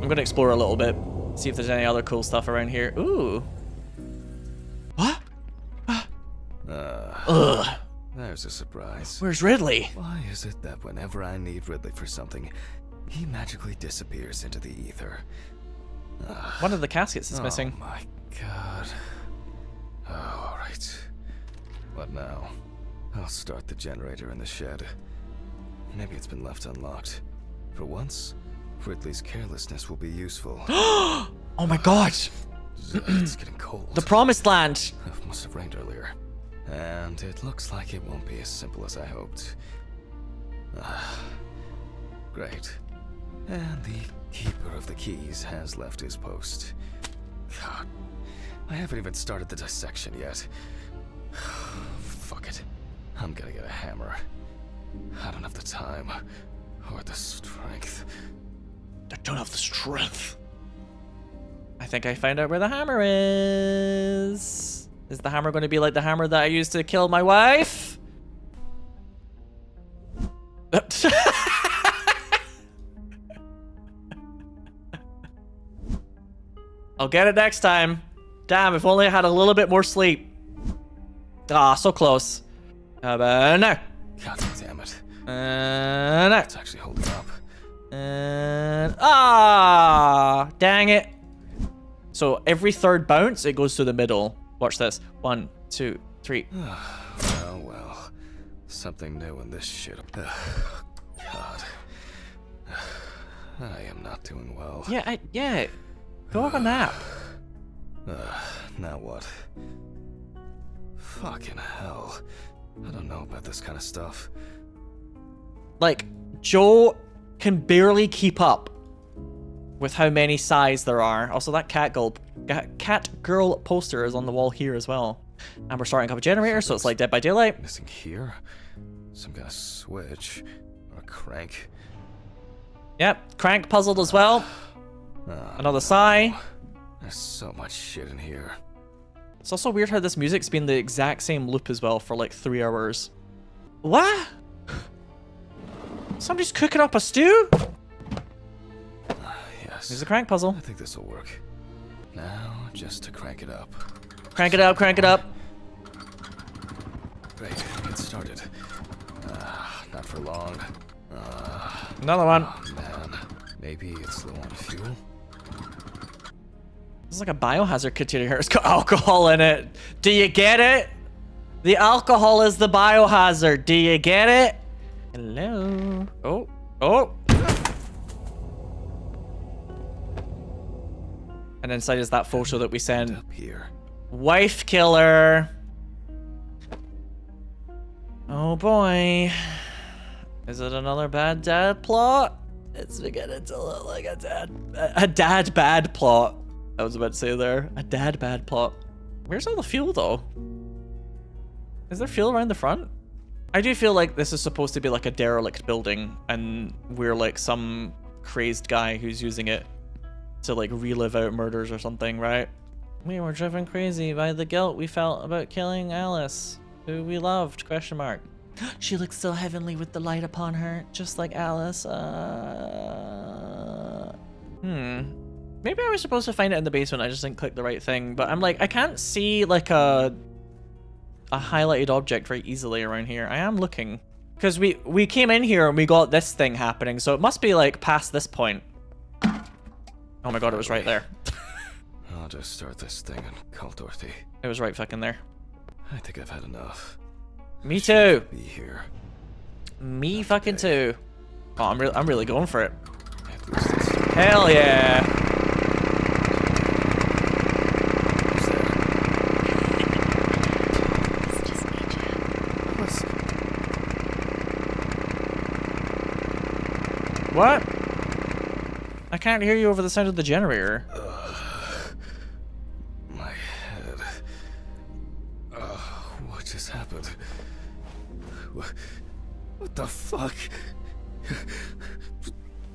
I'm gonna explore a little bit. See if there's any other cool stuff around here. Ooh. What? Ugh. There's a surprise. Where's Ridley? Why is it that whenever I need Ridley for something, he magically disappears into the ether? One of the caskets is missing. Oh my god. Oh, alright. What now? I'll start the generator in the shed. Maybe it's been left unlocked. For once, Ridley's carelessness will be useful. Oh my god! It's getting cold. The promised land! It must have rained earlier. And it looks like it won't be as simple as I hoped. Great. And the keeper of the keys has left his post. God, I haven't even started the dissection yet. Fuck it. I'm gonna get a hammer. I don't have the time or the strength. I don't have the strength. I think I found out where the hammer is. Is the hammer going to be like the hammer that I used to kill my wife? I'll get it next time. Damn, if only I had a little bit more sleep. Ah, so close. No. God damn it. No. It's actually holding up. And dang it. So every third bounce, it goes to the middle. Watch this. 1, 2, 3. Well. Something new in this shit. God. I am not doing well. Yeah. Go have a nap. Now what? Fucking hell. I don't know about this kind of stuff. Like, Joe can barely keep up with how many sighs there are. Also, that cat girl poster is on the wall here as well. And we're starting up a generator, so it's like Dead by Daylight. Missing here? Some kind of switch or a crank. Yep, crank puzzled as well. Another sigh. There's so much shit in here. It's also weird how this music's been the exact same loop as well for like 3 hours. What? Somebody's cooking up a stew? Yes. Here's a crank puzzle. I think this will work. Now, just to crank it up. Crank it up, crank it up. Great, get started. Not for long. Another one. Oh man, maybe it's low on fuel? This is like a biohazard container. It's got alcohol in it. Do you get it? The alcohol is the biohazard. Do you get it? Hello. Oh. Oh. And inside is that photo that we sent. Up here. Wife killer. Oh boy. Is it another bad dad plot? It's beginning to look like a dad bad plot. I was about to say there. A dad bad plot. Where's all the fuel though? Is there fuel around the front? I do feel like this is supposed to be like a derelict building and we're like some crazed guy who's using it to like relive out murders or something, right? We were driven crazy by the guilt we felt about killing Alice, who we loved, question mark. She looks so heavenly with the light upon her, just like Alice. Maybe I was supposed to find it in the basement, I just didn't click the right thing, but I'm like, I can't see like a highlighted object very easily around here. I am looking. Because we came in here and we got this thing happening, so it must be like past this point. Oh my god, it was right there. I'll just start this thing and call Dorothy. It was right fucking there. I think I've had enough. Me too. Be here. Me fucking too. Oh, I'm really going for it. At least this. Hell yeah. Who's there? It's just me, Jack. What? I can't hear you over the sound of the generator. My head. What just happened? What the fuck?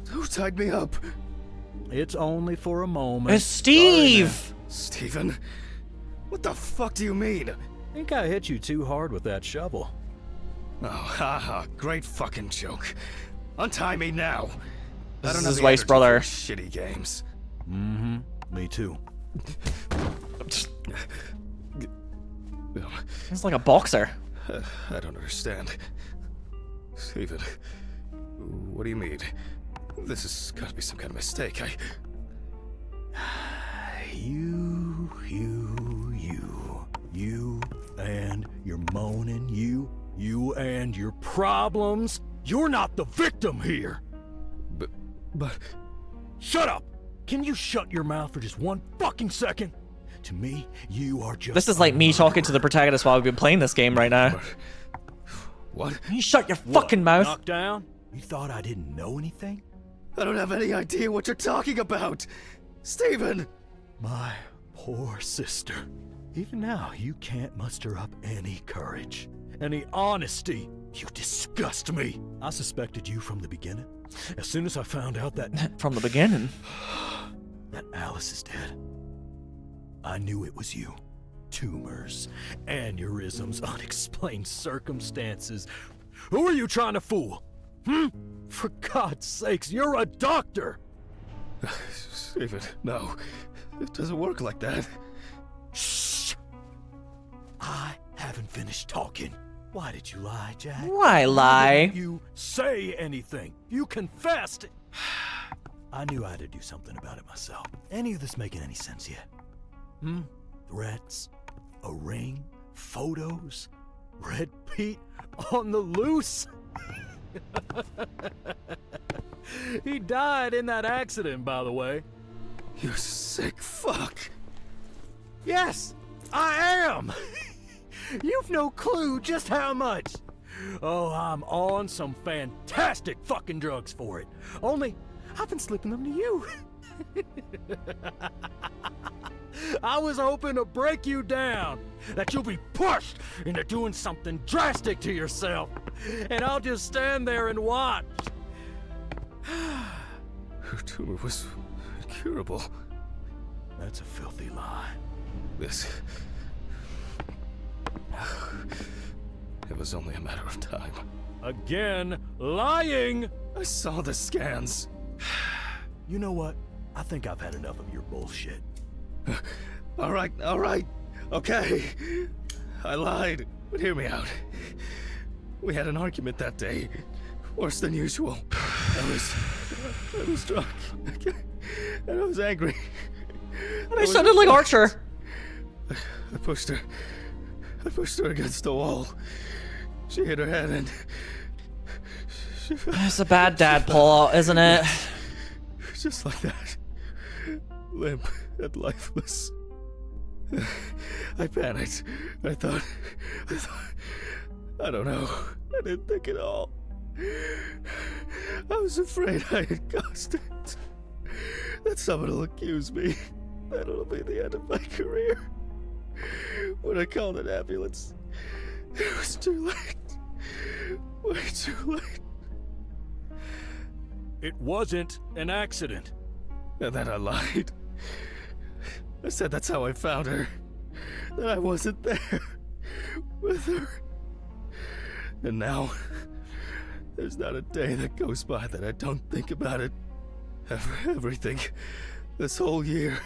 Who tied me up? It's only for a moment. It's Steve! Steven? What the fuck do you mean? I think I hit you too hard with that shovel. Oh, haha, great fucking joke. Untie me now. This I don't is have his the wife's energy brother. for shitty games. Mm-hmm. Me too. He's like a boxer. I don't understand. Steven, what do you mean? This has got to be some kind of mistake. You and your moaning, you and your problems. You're not the victim here. But... Shut up! Can you shut your mouth for just one fucking second? To me, you are just... This is like me talking to the protagonist while we've been playing this game right now. What? You shut your What, fucking mouth. Knocked down? You thought I didn't know anything? I don't have any idea what you're talking about! Steven! My poor sister. Even now, you can't muster up any courage, any honesty. You disgust me. I suspected you from the beginning. As soon as I found out that From the beginning. that Alice is dead, I knew it was you. Tumors, aneurysms, unexplained circumstances. Who are you trying to fool? For God's sakes, you're a doctor! Steven, no. It doesn't work like that. Shh! I haven't finished talking. Why did you lie, Jack? Why lie? Didn't you say anything? You confessed! I knew I had to do something about it myself. Any of this making any sense yet? Threats? A ring? Photos? Red Pete on the loose? He died in that accident, by the way. You sick fuck. Yes, I am! You've no clue just how much. Oh, I'm on some fantastic fucking drugs for it. Only, I've been slipping them to you. I was hoping to break you down, that you'll be pushed into doing something drastic to yourself, and I'll just stand there and watch. Her tumor was incurable. That's a filthy lie. This... It was only a matter of time. Again, lying! I saw the scans. You know what? I think I've had enough of your bullshit. All right. Okay. I lied, but hear me out. We had an argument that day. Worse than usual. I was drunk. And I was angry. I sounded like Archer. I pushed her against the wall. She hit her head and It's a bad dad plot, isn't it? Just like that. Limp and lifeless. I panicked. I thought, I don't know. I didn't think at all. I was afraid I had caused it. That someone will accuse me. That'll be the end of my career. When I called an ambulance, it was too late. Way too late. It wasn't an accident. And then I lied. I said that's how I found her. That I wasn't there with her. And now, there's not a day that goes by that I don't think about it. Everything. This whole year.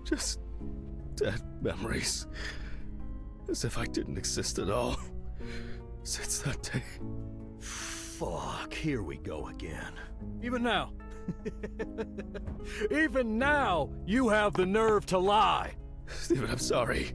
Just dead memories. As if I didn't exist at all. Since that day. Fuck, here we go again. Even now. Even now, you have the nerve to lie. Steven, I'm sorry.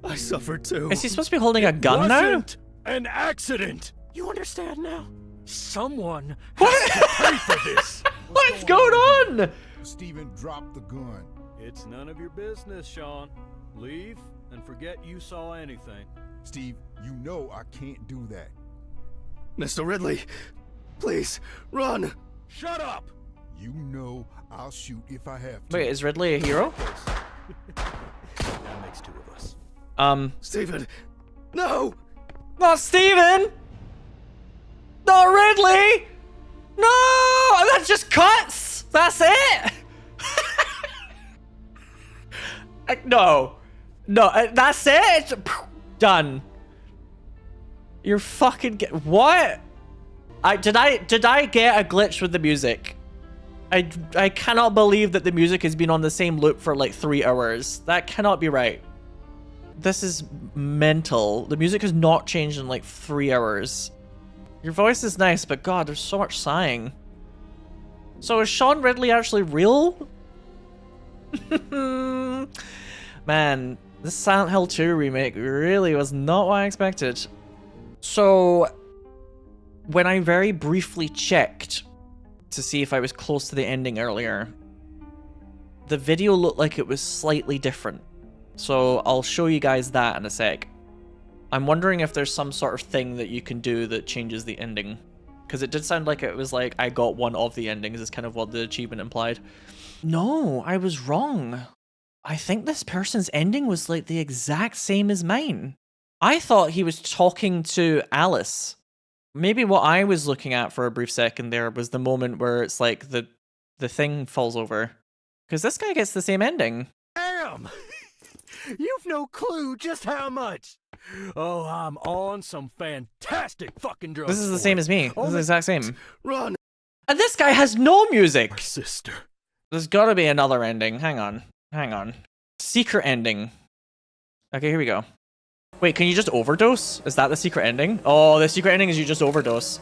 I suffered too. Is he supposed to be holding a gun now? Wasn't an accident. You understand now? Someone has to pay for this. What's going on? Steven, drop the gun. It's none of your business, Sean. Leave and forget you saw anything. Steve, you know I can't do that. Mr. Ridley, please, run! Shut up! You know I'll shoot if I have to. Wait, is Ridley a hero? That makes two of us. Steven, no! Not Steven! Not Ridley! No! That just cuts! That's it! No. No, that's it! Done. You're fucking what? Did I get a glitch with the music? I cannot believe that the music has been on the same loop for like 3 hours. That cannot be right. This is mental. The music has not changed in like 3 hours. Your voice is nice, but God, there's so much sighing. So is Sean Ridley actually real? Man, this Silent Hill 2 remake really was not what I expected. So, when I very briefly checked to see if I was close to the ending earlier, the video looked like it was slightly different. So I'll show you guys that in a sec. I'm wondering if there's some sort of thing that you can do that changes the ending. Because it did sound like it was like, I got one of the endings, is kind of what the achievement implied. No, I was wrong. I think this person's ending was like the exact same as mine. I thought he was talking to Alice. Maybe what I was looking at for a brief second there was the moment where it's like the thing falls over. Because this guy gets the same ending. Damn! You've no clue just how much. Oh, I'm on some fantastic fucking drugs. This is the same as me. This is the exact same. Run! And this guy has no music. Our sister. There's gotta be another ending. Hang on. Hang on. Secret ending. Okay, here we go. Wait, can you just overdose? Is that the secret ending? Oh, the secret ending is you just overdose.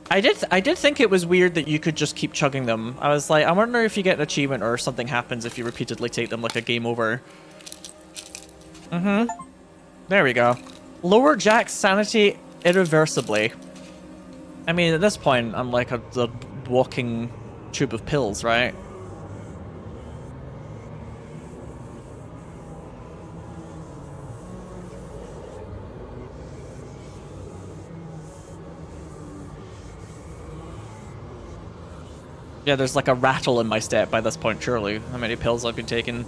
I did think it was weird that you could just keep chugging them. I was like, I wonder if you get an achievement or something happens if you repeatedly take them, like a game over. Mm-hmm. There we go. Lower Jack's sanity irreversibly. I mean, at this point, I'm like a walking tube of pills, right? Yeah, there's like a rattle in my step by this point, surely. How many pills I've been taking.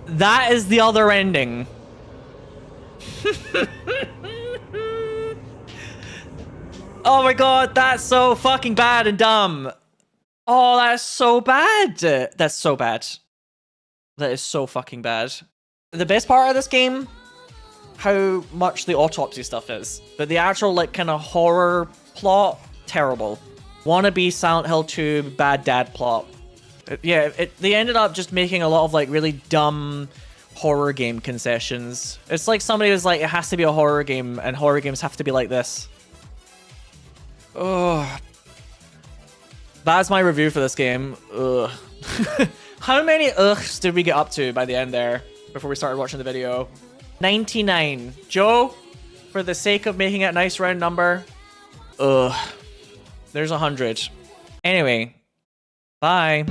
That is the other ending. Oh my god, that's so fucking bad and dumb. Oh, that's so bad. That's so bad. That is so fucking bad. The best part of this game, how much the autopsy stuff is. But the actual like kind of horror plot, terrible. Wannabe Silent Hill 2 bad dad plot. They ended up just making a lot of like really dumb horror game concessions. It's like somebody was like, it has to be a horror game, and horror games have to be like this. Oh, that's my review for this game. Ugh. How many ughs did we get up to by the end there before we started watching the video? 99. Joe, for the sake of making it a nice round number, ugh. There's 100. Anyway, bye.